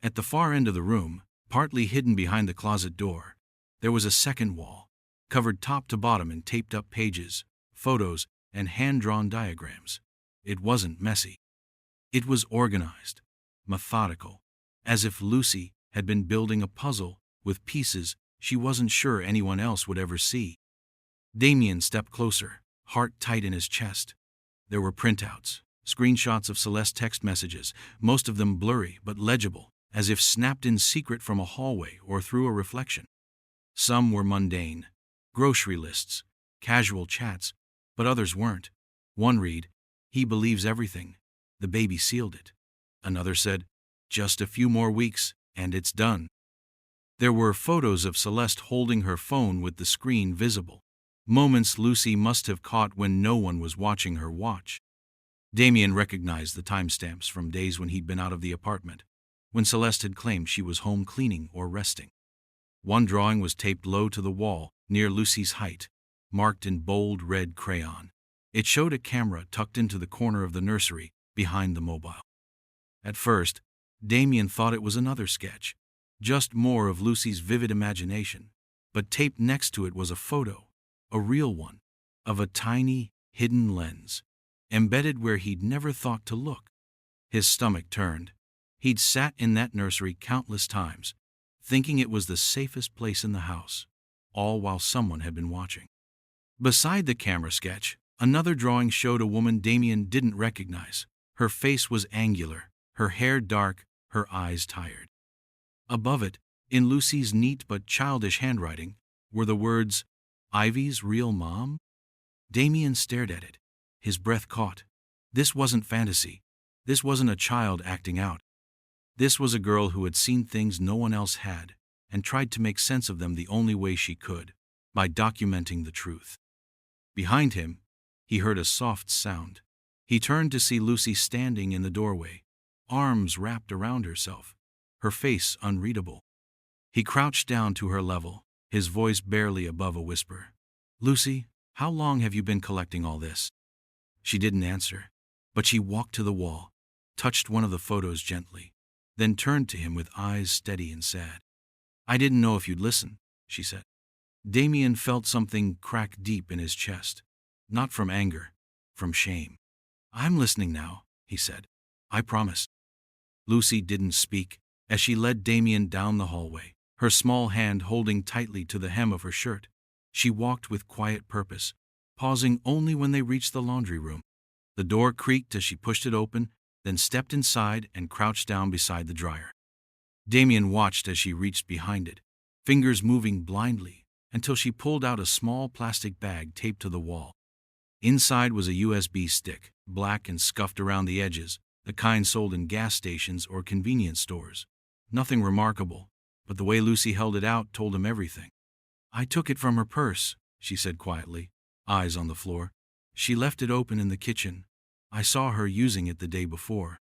At the far end of the room, partly hidden behind the closet door, there was a second wall, covered top to bottom in taped-up pages, photos, and hand-drawn diagrams. It wasn't messy. It was organized, methodical, as if Lucy had been building a puzzle with pieces she wasn't sure anyone else would ever see. Damien stepped closer, heart tight in his chest. There were printouts, screenshots of Celeste's text messages, most of them blurry but legible, as if snapped in secret from a hallway or through a reflection. Some were mundane, grocery lists, casual chats, but others weren't. One read, "He believes everything. The baby sealed it." Another said, "Just a few more weeks, and it's done." There were photos of Celeste holding her phone with the screen visible, moments Lucy must have caught when no one was watching her watch. Damien recognized the timestamps from days when he'd been out of the apartment, when Celeste had claimed she was home cleaning or resting. One drawing was taped low to the wall, near Lucy's height, marked in bold red crayon. It showed a camera tucked into the corner of the nursery, behind the mobile. At first, Damien thought it was another sketch, just more of Lucy's vivid imagination, but taped next to it was a photo, a real one, of a tiny, hidden lens, embedded where he'd never thought to look. His stomach turned. He'd sat in that nursery countless times, thinking it was the safest place in the house, all while someone had been watching. Beside the camera sketch, another drawing showed a woman Damien didn't recognize. Her face was angular, her hair dark, her eyes tired. Above it, in Lucy's neat but childish handwriting, were the words, "Ivy's real mom?" Damien stared at it, his breath caught. This wasn't fantasy. This wasn't a child acting out. This was a girl who had seen things no one else had, and tried to make sense of them the only way she could, by documenting the truth. Behind him, he heard a soft sound. He turned to see Lucy standing in the doorway, arms wrapped around herself, her face unreadable. He crouched down to her level, his voice barely above a whisper. "Lucy, how long have you been collecting all this?" She didn't answer, but she walked to the wall, touched one of the photos gently, then turned to him with eyes steady and sad. "I didn't know if you'd listen," she said. Damien felt something crack deep in his chest, not from anger, from shame. "I'm listening now," he said. "I promise." Lucy didn't speak as she led Damien down the hallway, her small hand holding tightly to the hem of her shirt. She walked with quiet purpose, pausing only when they reached the laundry room. The door creaked as she pushed it open, then stepped inside and crouched down beside the dryer. Damien watched as she reached behind it, fingers moving blindly, until she pulled out a small plastic bag taped to the wall. Inside was a USB stick, black and scuffed around the edges, the kind sold in gas stations or convenience stores. Nothing remarkable, but the way Lucy held it out told him everything. "I took it from her purse," she said quietly, eyes on the floor. "She left it open in the kitchen. I saw her using it the day before."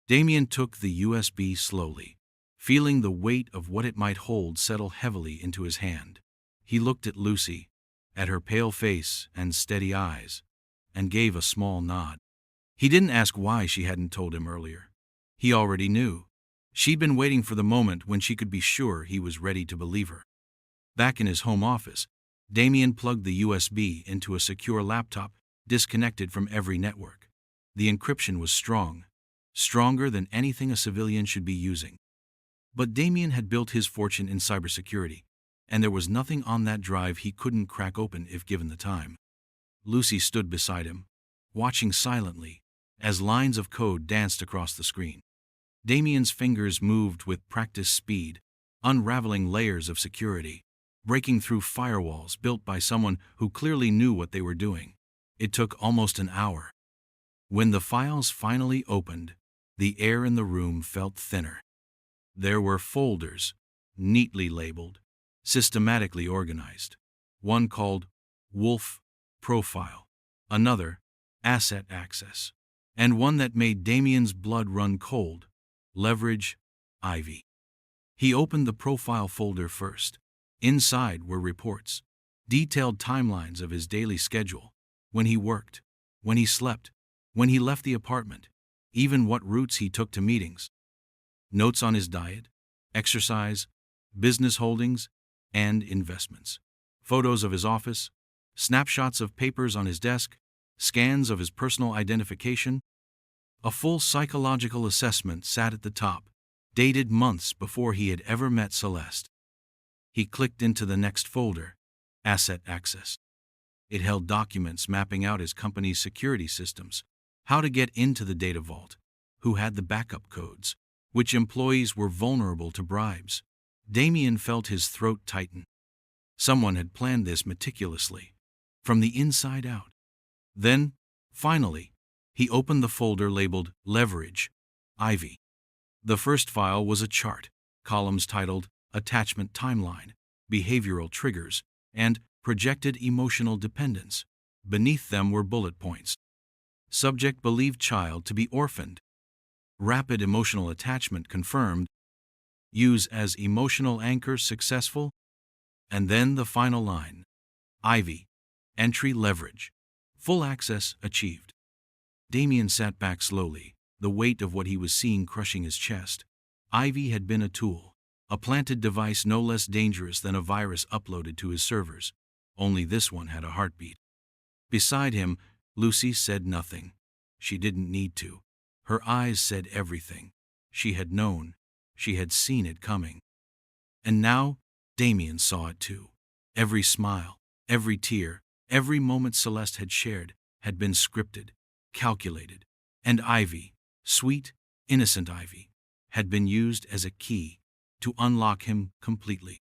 Damien took the USB slowly, feeling the weight of what it might hold settle heavily into his hand. He looked at Lucy, at her pale face and steady eyes, and gave a small nod. He didn't ask why she hadn't told him earlier. He already knew. She'd been waiting for the moment when she could be sure he was ready to believe her. Back in his home office, Damien plugged the USB into a secure laptop, disconnected from every network. The encryption was strong, stronger than anything a civilian should be using. But Damien had built his fortune in cybersecurity, and there was nothing on that drive he couldn't crack open if given the time. Lucy stood beside him, watching silently as lines of code danced across the screen. Damien's fingers moved with practiced speed, unraveling layers of security, breaking through firewalls built by someone who clearly knew what they were doing. It took almost an hour. When the files finally opened, the air in the room felt thinner. There were folders, neatly labeled, systematically organized. One called Wolfe Profile, another Asset Access, and one that made Damien's blood run cold, Leverage Ivy. He opened the profile folder first. Inside were reports, detailed timelines of his daily schedule, when he worked, when he slept, when he left the apartment, even what routes he took to meetings. Notes on his diet, exercise, business holdings, and investments. Photos of his office, snapshots of papers on his desk, scans of his personal identification. A full psychological assessment sat at the top, dated months before he had ever met Celeste. He clicked into the next folder, Asset Access. It held documents mapping out his company's security systems, how to get into the data vault, who had the backup codes, which employees were vulnerable to bribes. Damien felt his throat tighten. Someone had planned this meticulously, from the inside out. Then, finally, he opened the folder labeled Leverage Ivy. The first file was a chart, columns titled Attachment Timeline, Behavioral Triggers, and Projected Emotional Dependence. Beneath them were bullet points. Subject believed child to be orphaned. Rapid emotional attachment confirmed. Use as emotional anchor successful. And then the final line. Ivy. Entry leverage. Full access achieved. Damien sat back slowly, the weight of what he was seeing crushing his chest. Ivy had been a tool, a planted device no less dangerous than a virus uploaded to his servers. Only this one had a heartbeat. Beside him, Lucy said nothing. She didn't need to. Her eyes said everything. She had known. She had seen it coming. And now, Damien saw it too. Every smile, every tear, every moment Celeste had shared had been scripted, calculated. And Ivy, sweet, innocent Ivy, had been used as a key to unlock him completely.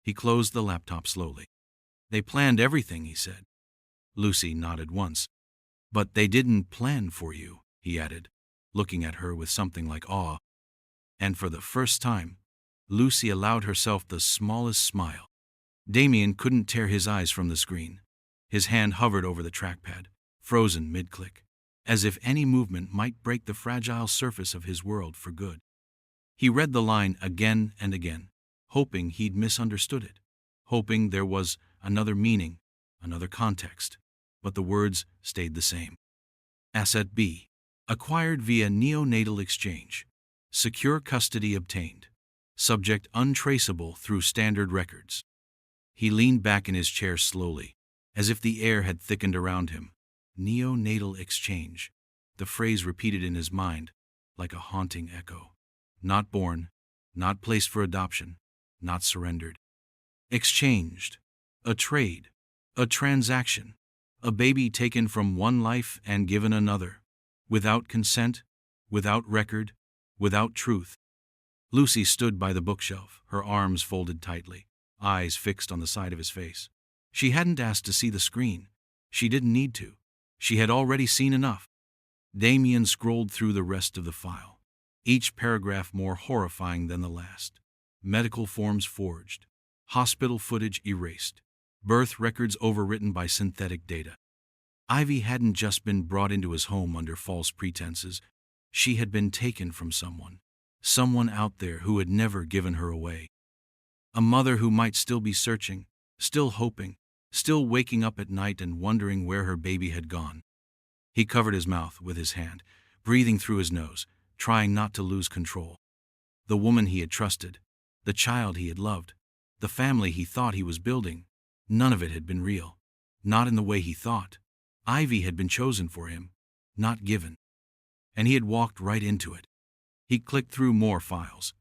He closed the laptop slowly. They planned everything, he said. Lucy nodded once. But they didn't plan for you, he added, looking at her with something like awe. And for the first time, Lucy allowed herself the smallest smile. Damien couldn't tear his eyes from the screen. His hand hovered over the trackpad, frozen mid-click, as if any movement might break the fragile surface of his world for good. He read the line again and again, hoping he'd misunderstood it, hoping there was another meaning, another context. But the words stayed the same. Asset B. Acquired via neonatal exchange. Secure custody obtained. Subject untraceable through standard records. He leaned back in his chair slowly, as if the air had thickened around him. Neonatal exchange. The phrase repeated in his mind, like a haunting echo. Not born, not placed for adoption, not surrendered. Exchanged. A trade. A transaction. A baby taken from one life and given another. Without consent, without record, without truth. Lucy stood by the bookshelf, her arms folded tightly, eyes fixed on the side of his face. She hadn't asked to see the screen. She didn't need to. She had already seen enough. Damien scrolled through the rest of the file, each paragraph more horrifying than the last. Medical forms forged, hospital footage erased, birth records overwritten by synthetic data. Ivy hadn't just been brought into his home under false pretenses. She had been taken from someone out there who had never given her away. A mother who might still be searching, still hoping, still waking up at night and wondering where her baby had gone. He covered his mouth with his hand, breathing through his nose, trying not to lose control. The woman he had trusted, the child he had loved, the family he thought he was building, none of it had been real. Not in the way he thought. Ivy had been chosen for him, not given. And he had walked right into it. He clicked through more files,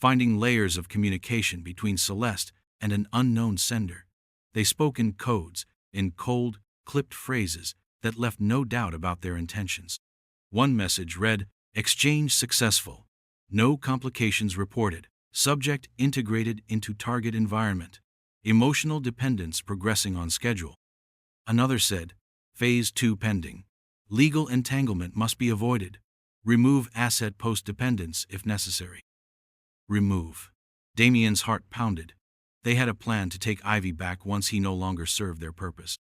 finding layers of communication between Celeste and an unknown sender. They spoke in codes, in cold, clipped phrases that left no doubt about their intentions. One message read, "Exchange successful. No complications reported. Subject integrated into target environment. Emotional dependence progressing on schedule." Another said, "Phase 2 pending. Legal entanglement must be avoided. Remove asset post-dependence if necessary." Remove. Damien's heart pounded. They had a plan to take Ivy back once he no longer served their purpose.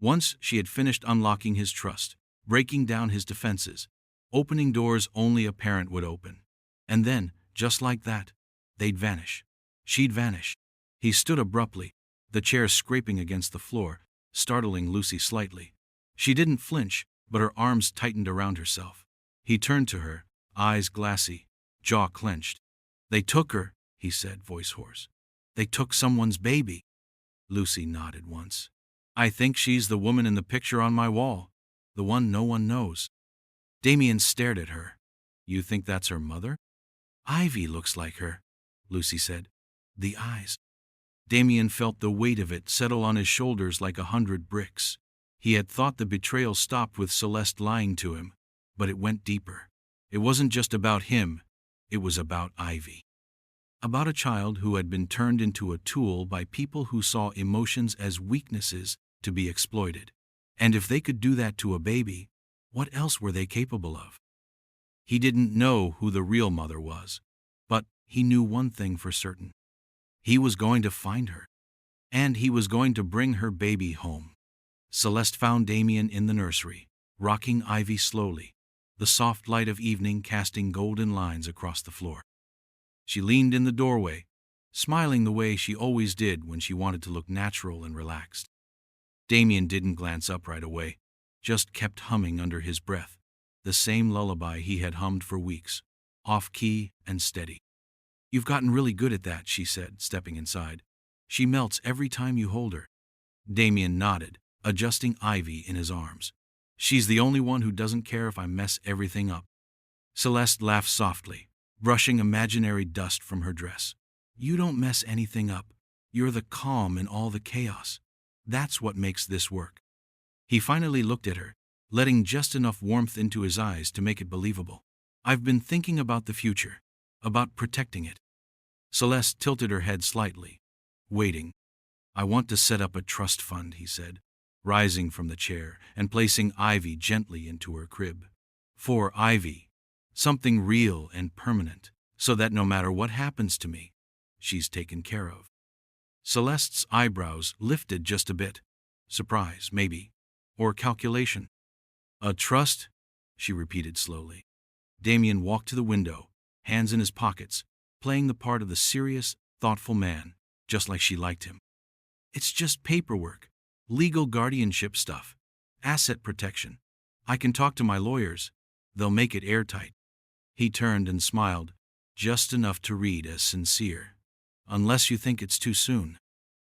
Once she had finished unlocking his trust, breaking down his defenses, opening doors only a parent would open. And then, just like that, they'd vanish. She'd vanish. He stood abruptly, the chair scraping against the floor, startling Lucy slightly. She didn't flinch, but her arms tightened around herself. He turned to her, eyes glassy, jaw clenched. "They took her," he said, voice hoarse. "They took someone's baby." Lucy nodded once. "I think she's the woman in the picture on my wall. The one no one knows." Damien stared at her. "You think that's her mother?" "Ivy looks like her," Lucy said. "The eyes." Damien felt the weight of it settle on his shoulders like 100 bricks. He had thought the betrayal stopped with Celeste lying to him, but it went deeper. It wasn't just about him, it was about Ivy. About a child who had been turned into a tool by people who saw emotions as weaknesses to be exploited. And if they could do that to a baby, what else were they capable of? He didn't know who the real mother was, but he knew one thing for certain. He was going to find her, and he was going to bring her baby home. Celeste found Damien in the nursery, rocking Ivy slowly, the soft light of evening casting golden lines across the floor. She leaned in the doorway, smiling the way she always did when she wanted to look natural and relaxed. Damien didn't glance up right away, just kept humming under his breath, the same lullaby he had hummed for weeks, off-key and steady. "You've gotten really good at that," she said, stepping inside. "She melts every time you hold her." Damien nodded, adjusting Ivy in his arms. "She's the only one who doesn't care if I mess everything up." Celeste laughed softly, brushing imaginary dust from her dress. "You don't mess anything up. You're the calm in all the chaos. That's what makes this work." He finally looked at her, letting just enough warmth into his eyes to make it believable. "I've been thinking about the future, about protecting it." Celeste tilted her head slightly, waiting. "I want to set up a trust fund," he said, rising from the chair and placing Ivy gently into her crib. "For Ivy. Something real and permanent, so that no matter what happens to me, she's taken care of." Celeste's eyebrows lifted just a bit. Surprise, maybe, or calculation. "A trust?" she repeated slowly. Damien walked to the window, hands in his pockets, playing the part of the serious, thoughtful man, just like she liked him. "It's just paperwork, legal guardianship stuff, asset protection. I can talk to my lawyers. They'll make it airtight." He turned and smiled, just enough to read as sincere. "Unless you think it's too soon."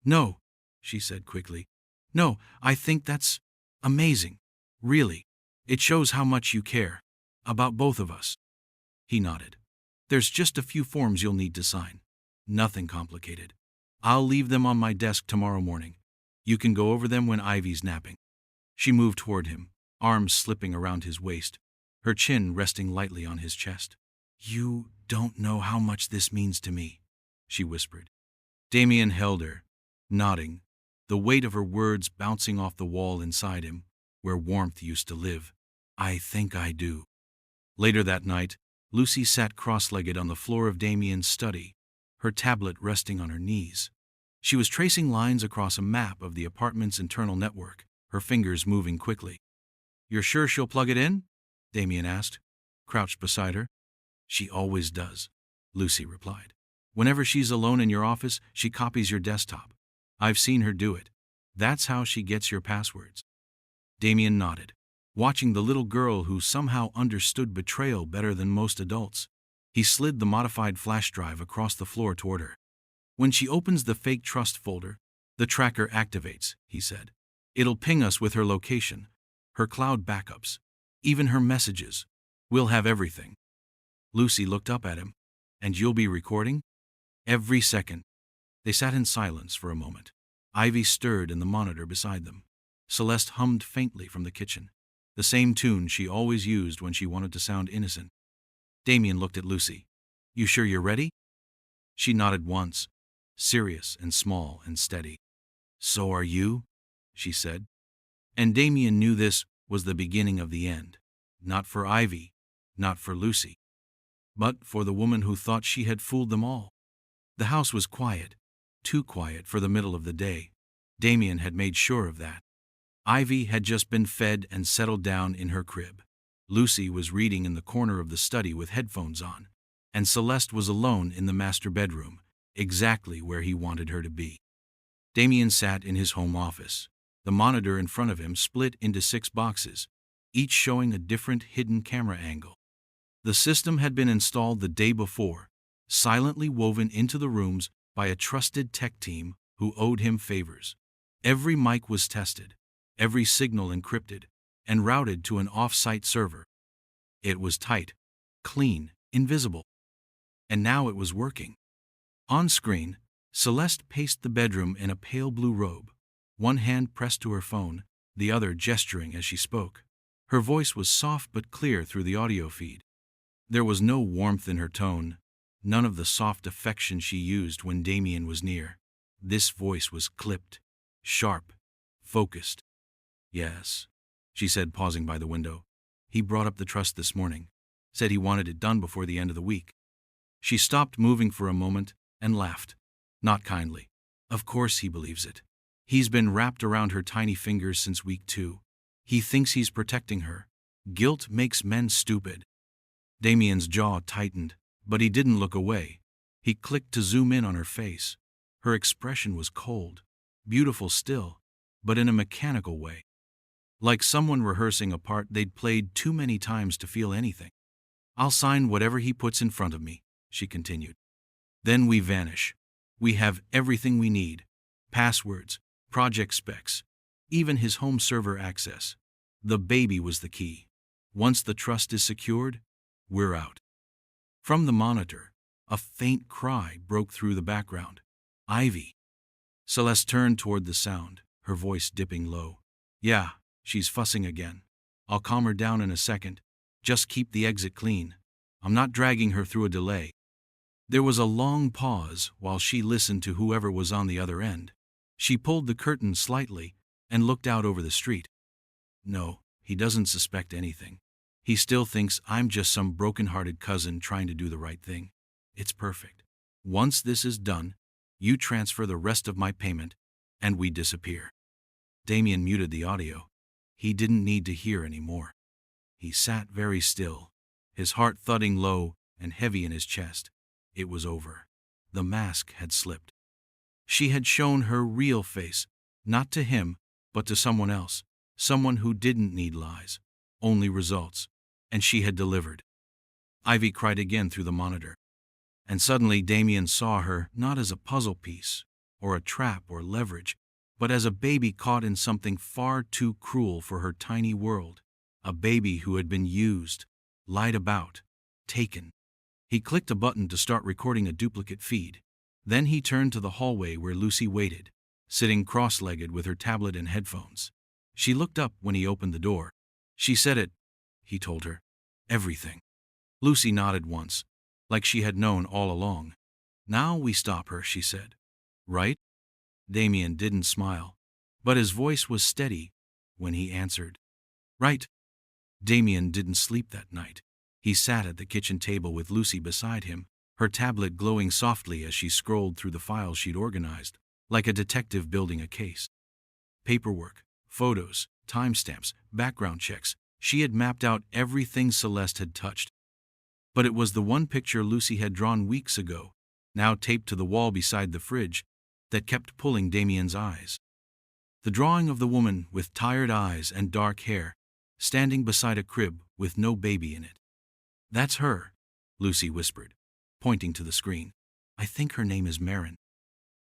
"No," she said quickly. "No, I think that's amazing. Really. It shows how much you care. About both of us." He nodded. "There's just a few forms you'll need to sign. Nothing complicated. I'll leave them on my desk tomorrow morning. You can go over them when Ivy's napping." She moved toward him, arms slipping around his waist, her chin resting lightly on his chest. "You don't know how much this means to me," she whispered. Damien held her, nodding, the weight of her words bouncing off the wall inside him. where warmth used to live. I think I do. Later that night, Lucy sat cross-legged on the floor of Damien's study, her tablet resting on her knees. She was tracing lines across a map of the apartment's internal network, her fingers moving quickly. "You're sure she'll plug it in?" Damien asked, crouched beside her. "She always does," Lucy replied. "Whenever she's alone in your office, she copies your desktop. I've seen her do it. That's how she gets your passwords." Damien nodded, watching the little girl who somehow understood betrayal better than most adults. He slid the modified flash drive across the floor toward her. "When she opens the fake trust folder, the tracker activates," he said. "It'll ping us with her location, her cloud backups, even her messages. We'll have everything." Lucy looked up at him. "And you'll be recording?" "Every second." They sat in silence for a moment. Ivy stirred in the monitor beside them. Celeste hummed faintly from the kitchen, the same tune she always used when she wanted to sound innocent. Damien looked at Lucy. "You sure you're ready?" She nodded once, serious and small and steady. "So are you?" she said. And Damien knew this was the beginning of the end. Not for Ivy, not for Lucy, but for the woman who thought she had fooled them all. The house was quiet, too quiet for the middle of the day. Damien had made sure of that. Ivy had just been fed and settled down in her crib. Lucy was reading in the corner of the study with headphones on, and Celeste was alone in the master bedroom, exactly where he wanted her to be. Damien sat in his home office. The monitor in front of him split into 6 boxes, each showing a different hidden camera angle. The system had been installed the day before, silently woven into the rooms by a trusted tech team who owed him favors. Every mic was tested, every signal encrypted, and routed to an off-site server. It was tight, clean, invisible. And now it was working. On screen, Celeste paced the bedroom in a pale blue robe, one hand pressed to her phone, the other gesturing as she spoke. Her voice was soft but clear through the audio feed. There was no warmth in her tone, none of the soft affection she used when Damien was near. This voice was clipped, sharp, focused. "Yes," she said, pausing by the window. "He brought up the trust this morning, said he wanted it done before the end of the week." She stopped moving for a moment and laughed, not kindly. "Of course he believes it. He's been wrapped around her tiny fingers since week 2. He thinks he's protecting her. Guilt makes men stupid." Damien's jaw tightened, but he didn't look away. He clicked to zoom in on her face. Her expression was cold, beautiful still, but in a mechanical way. Like someone rehearsing a part they'd played too many times to feel anything. "I'll sign whatever he puts in front of me," she continued. "Then we vanish. We have everything we need. Passwords, project specs, even his home server access. The baby was the key. Once the trust is secured, we're out." From the monitor, a faint cry broke through the background. "Ivy." Celeste turned toward the sound, her voice dipping low. "Yeah, she's fussing again. I'll calm her down in a second. Just keep the exit clean. I'm not dragging her through a delay." There was a long pause while she listened to whoever was on the other end. She pulled the curtain slightly and looked out over the street. "No, he doesn't suspect anything. He still thinks I'm just some broken-hearted cousin trying to do the right thing. It's perfect. Once this is done, you transfer the rest of my payment, and we disappear." Damien muted the audio. He didn't need to hear any more. He sat very still, his heart thudding low and heavy in his chest. It was over. The mask had slipped. She had shown her real face, not to him, but to someone else, someone who didn't need lies, only results, and she had delivered. Ivy cried again through the monitor. And suddenly Damien saw her not as a puzzle piece, or a trap or leverage, but as a baby caught in something far too cruel for her tiny world, a baby who had been used, lied about, taken. He clicked a button to start recording a duplicate feed. Then he turned to the hallway where Lucy waited, sitting cross-legged with her tablet and headphones. She looked up when he opened the door. "She said it," he told her. "Everything." Lucy nodded once, like she had known all along. "Now we stop her," she said. "Right?" Damien didn't smile, but his voice was steady when he answered. Right. Damien didn't sleep that night. He sat at the kitchen table with Lucy beside him, her tablet glowing softly as she scrolled through the files she'd organized, like a detective building a case. Paperwork, photos, timestamps, background checks. She had mapped out everything Celeste had touched. But it was the one picture Lucy had drawn weeks ago, now taped to the wall beside the fridge, that kept pulling Damien's eyes. The drawing of the woman with tired eyes and dark hair, standing beside a crib with no baby in it. "That's her," Lucy whispered, pointing to the screen. "I think her name is Marin."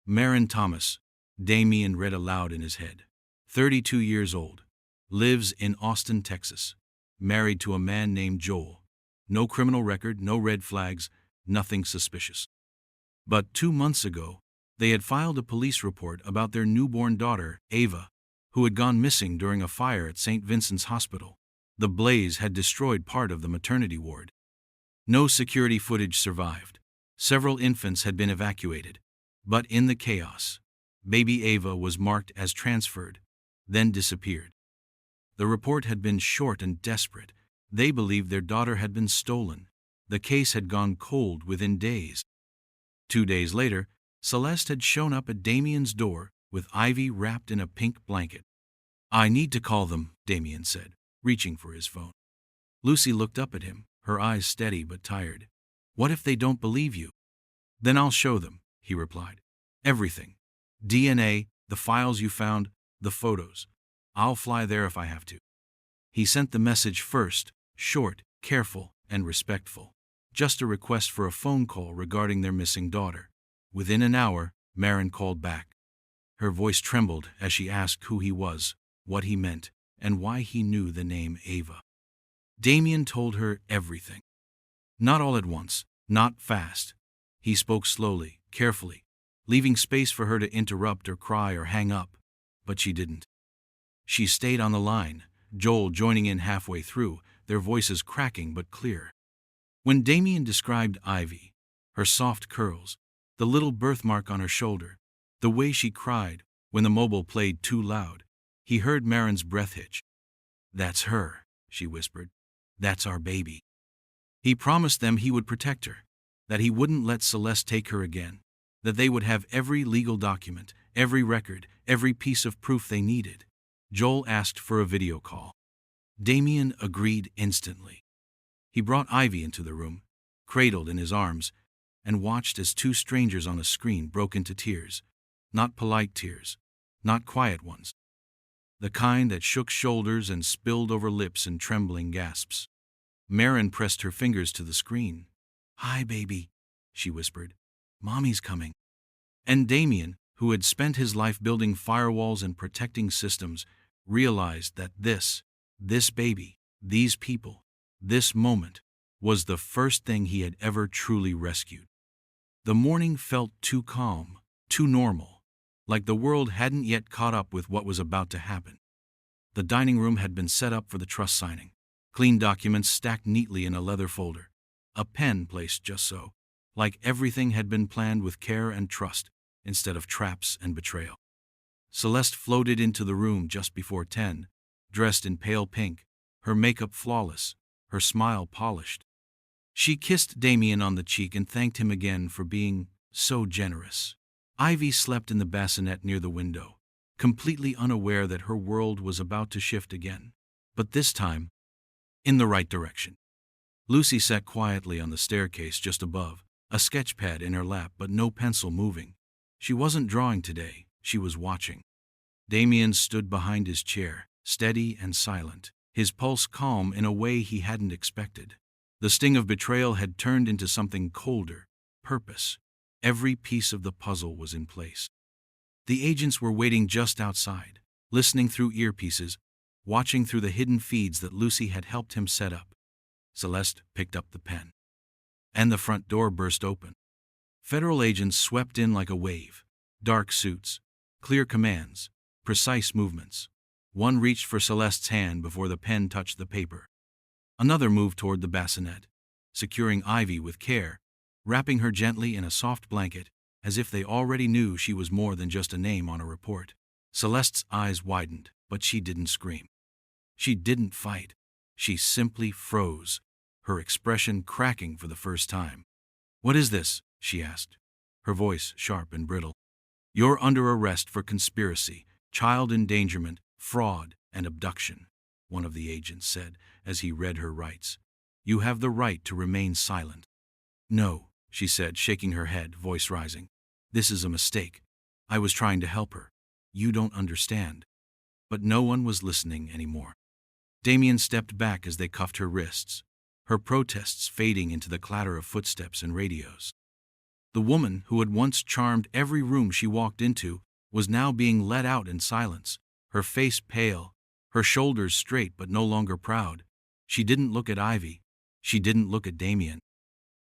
Marin Thomas, Damien read aloud in his head. 32 years old. Lives in Austin, Texas. Married to a man named Joel. No criminal record, no red flags, nothing suspicious. But 2 months ago, they had filed a police report about their newborn daughter, Ava, who had gone missing during a fire at St. Vincent's Hospital. The blaze had destroyed part of the maternity ward. No security footage survived. Several infants had been evacuated. But in the chaos, baby Ava was marked as transferred, then disappeared. The report had been short and desperate. They believed their daughter had been stolen. The case had gone cold within days. 2 days later, Celeste had shown up at Damien's door with Ivy wrapped in a pink blanket. "I need to call them," Damien said, reaching for his phone. Lucy looked up at him, her eyes steady but tired. "What if they don't believe you?" "Then I'll show them," he replied. "Everything. DNA, the files you found, the photos. I'll fly there if I have to." He sent the message first, short, careful, and respectful. Just a request for a phone call regarding their missing daughter. Within an hour, Marin called back. Her voice trembled as she asked who he was, what he meant, and why he knew the name Ava. Damien told her everything. Not all at once, not fast. He spoke slowly, carefully, leaving space for her to interrupt or cry or hang up, but she didn't. She stayed on the line, Joel joining in halfway through, their voices cracking but clear. When Damien described Ivy, her soft curls, the little birthmark on her shoulder, the way she cried when the mobile played too loud, he heard Marin's breath hitch. "That's her," she whispered. "That's our baby." He promised them he would protect her, that he wouldn't let Celeste take her again, that they would have every legal document, every record, every piece of proof they needed. Joel asked for a video call. Damien agreed instantly. He brought Ivy into the room, cradled in his arms, and watched as two strangers on a screen broke into tears. Not polite tears, not quiet ones. The kind that shook shoulders and spilled over lips in trembling gasps. Marin pressed her fingers to the screen. "Hi, baby," she whispered. "Mommy's coming." And Damien, who had spent his life building firewalls and protecting systems, realized that this baby, these people, this moment, was the first thing he had ever truly rescued. The morning felt too calm, too normal, like the world hadn't yet caught up with what was about to happen. The dining room had been set up for the trust signing. Clean documents stacked neatly in a leather folder. A pen placed just so, like everything had been planned with care and trust, instead of traps and betrayal. Celeste floated into the room just before 10, dressed in pale pink, her makeup flawless, her smile polished. She kissed Damien on the cheek and thanked him again for being so generous. Ivy slept in the bassinet near the window, completely unaware that her world was about to shift again, but this time, in the right direction. Lucy sat quietly on the staircase just above, a sketch pad in her lap but no pencil moving. She wasn't drawing today, she was watching. Damien stood behind his chair, steady and silent, his pulse calm in a way he hadn't expected. The sting of betrayal had turned into something colder, purpose. Every piece of the puzzle was in place. The agents were waiting just outside, listening through earpieces, watching through the hidden feeds that Lucy had helped him set up. Celeste picked up the pen. And the front door burst open. Federal agents swept in like a wave. Dark suits, clear commands, precise movements. One reached for Celeste's hand before the pen touched the paper. Another moved toward the bassinet, securing Ivy with care, wrapping her gently in a soft blanket, as if they already knew she was more than just a name on a report. Celeste's eyes widened, but she didn't scream. She didn't fight. She simply froze, her expression cracking for the first time. "What is this?" she asked, her voice sharp and brittle. "You're under arrest for conspiracy, child endangerment, fraud, and abduction," one of the agents said as he read her rights. "You have the right to remain silent." "No," she said, shaking her head, voice rising. "This is a mistake. I was trying to help her. You don't understand." But no one was listening anymore. Damien stepped back as they cuffed her wrists, her protests fading into the clatter of footsteps and radios. The woman who had once charmed every room she walked into was now being led out in silence, her face pale, her shoulders straight but no longer proud. She didn't look at Ivy. She didn't look at Damien.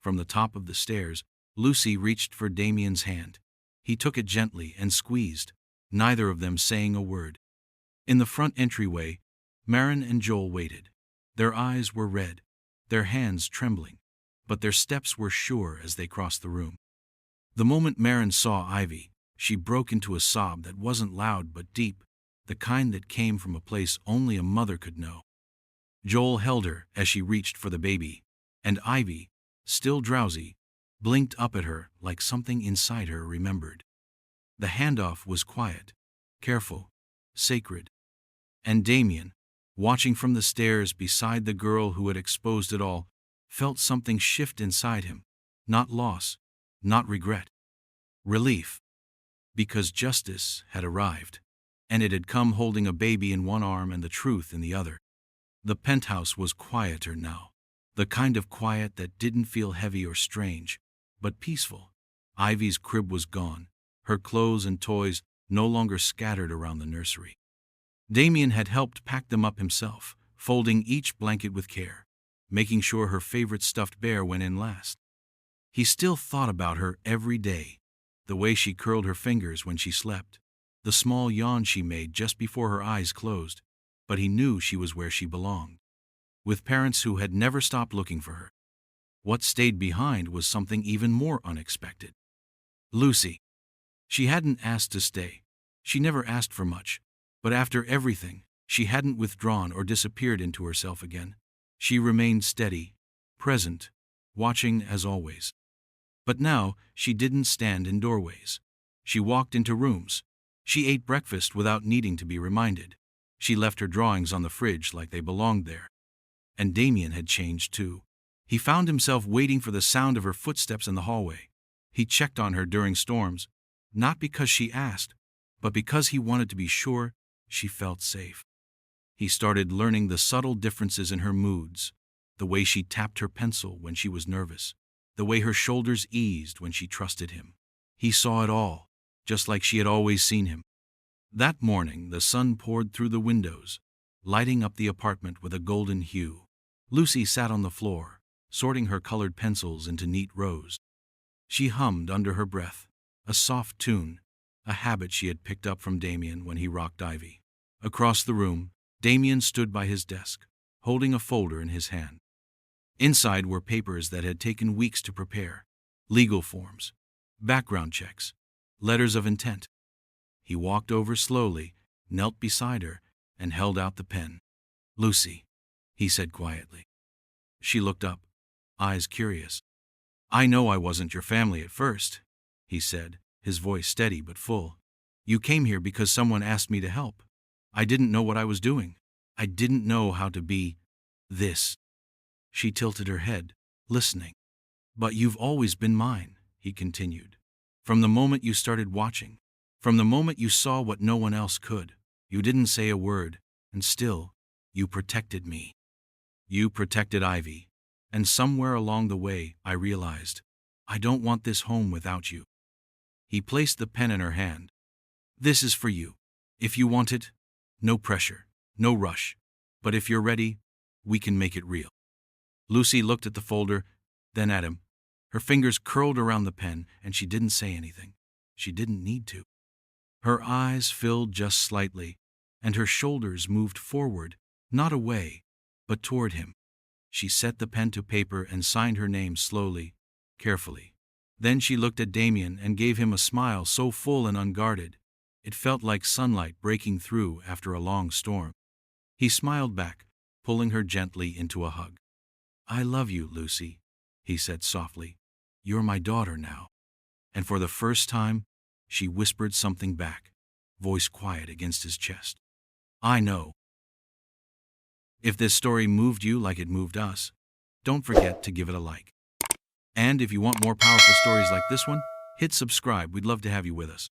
From the top of the stairs, Lucy reached for Damien's hand. He took it gently and squeezed, neither of them saying a word. In the front entryway, Marin and Joel waited. Their eyes were red, their hands trembling, but their steps were sure as they crossed the room. The moment Marin saw Ivy, she broke into a sob that wasn't loud but deep, the kind that came from a place only a mother could know. Joel held her as she reached for the baby, and Ivy, still drowsy, blinked up at her like something inside her remembered. The handoff was quiet, careful, sacred. And Damien, watching from the stairs beside the girl who had exposed it all, felt something shift inside him. Not loss, not regret. Relief. Because justice had arrived, and it had come holding a baby in one arm and the truth in the other. The penthouse was quieter now, the kind of quiet that didn't feel heavy or strange, but peaceful. Ivy's crib was gone, her clothes and toys no longer scattered around the nursery. Damien had helped pack them up himself, folding each blanket with care, making sure her favorite stuffed bear went in last. He still thought about her every day, the way she curled her fingers when she slept, the small yawn she made just before her eyes closed, but he knew she was where she belonged, with parents who had never stopped looking for her. What stayed behind was something even more unexpected. Lucy. She hadn't asked to stay. She never asked for much. But after everything, she hadn't withdrawn or disappeared into herself again. She remained steady, present, watching as always. But now, she didn't stand in doorways. She walked into rooms. She ate breakfast without needing to be reminded. She left her drawings on the fridge like they belonged there. And Damien had changed too. He found himself waiting for the sound of her footsteps in the hallway. He checked on her during storms, not because she asked, but because he wanted to be sure she felt safe. He started learning the subtle differences in her moods, the way she tapped her pencil when she was nervous, the way her shoulders eased when she trusted him. He saw it all, just like she had always seen him. That morning, the sun poured through the windows, lighting up the apartment with a golden hue. Lucy sat on the floor, sorting her colored pencils into neat rows. She hummed under her breath, a soft tune, a habit she had picked up from Damien when he rocked Ivy. Across the room, Damien stood by his desk, holding a folder in his hand. Inside were papers that had taken weeks to prepare, legal forms, background checks, letters of intent. He walked over slowly, knelt beside her, and held out the pen. "Lucy," he said quietly. She looked up, eyes curious. "I know I wasn't your family at first," he said, his voice steady but full. "You came here because someone asked me to help. I didn't know what I was doing. I didn't know how to be this." She tilted her head, listening. "But you've always been mine," he continued. "From the moment you started watching, from the moment you saw what no one else could, you didn't say a word, and still, you protected me. You protected Ivy. And somewhere along the way, I realized, I don't want this home without you." He placed the pen in her hand. "This is for you. If you want it, no pressure, no rush. But if you're ready, we can make it real." Lucy looked at the folder, then at him. Her fingers curled around the pen, and she didn't say anything. She didn't need to. Her eyes filled just slightly, and her shoulders moved forward, not away, but toward him. She set the pen to paper and signed her name slowly, carefully. Then she looked at Damien and gave him a smile so full and unguarded, it felt like sunlight breaking through after a long storm. He smiled back, pulling her gently into a hug. I love you, Lucy, he said softly. You're my daughter now. And for the first time, she whispered something back, voice quiet against his chest. I know. If this story moved you like it moved us, don't forget to give it a like. And if you want more powerful stories like this one, hit subscribe. We'd love to have you with us.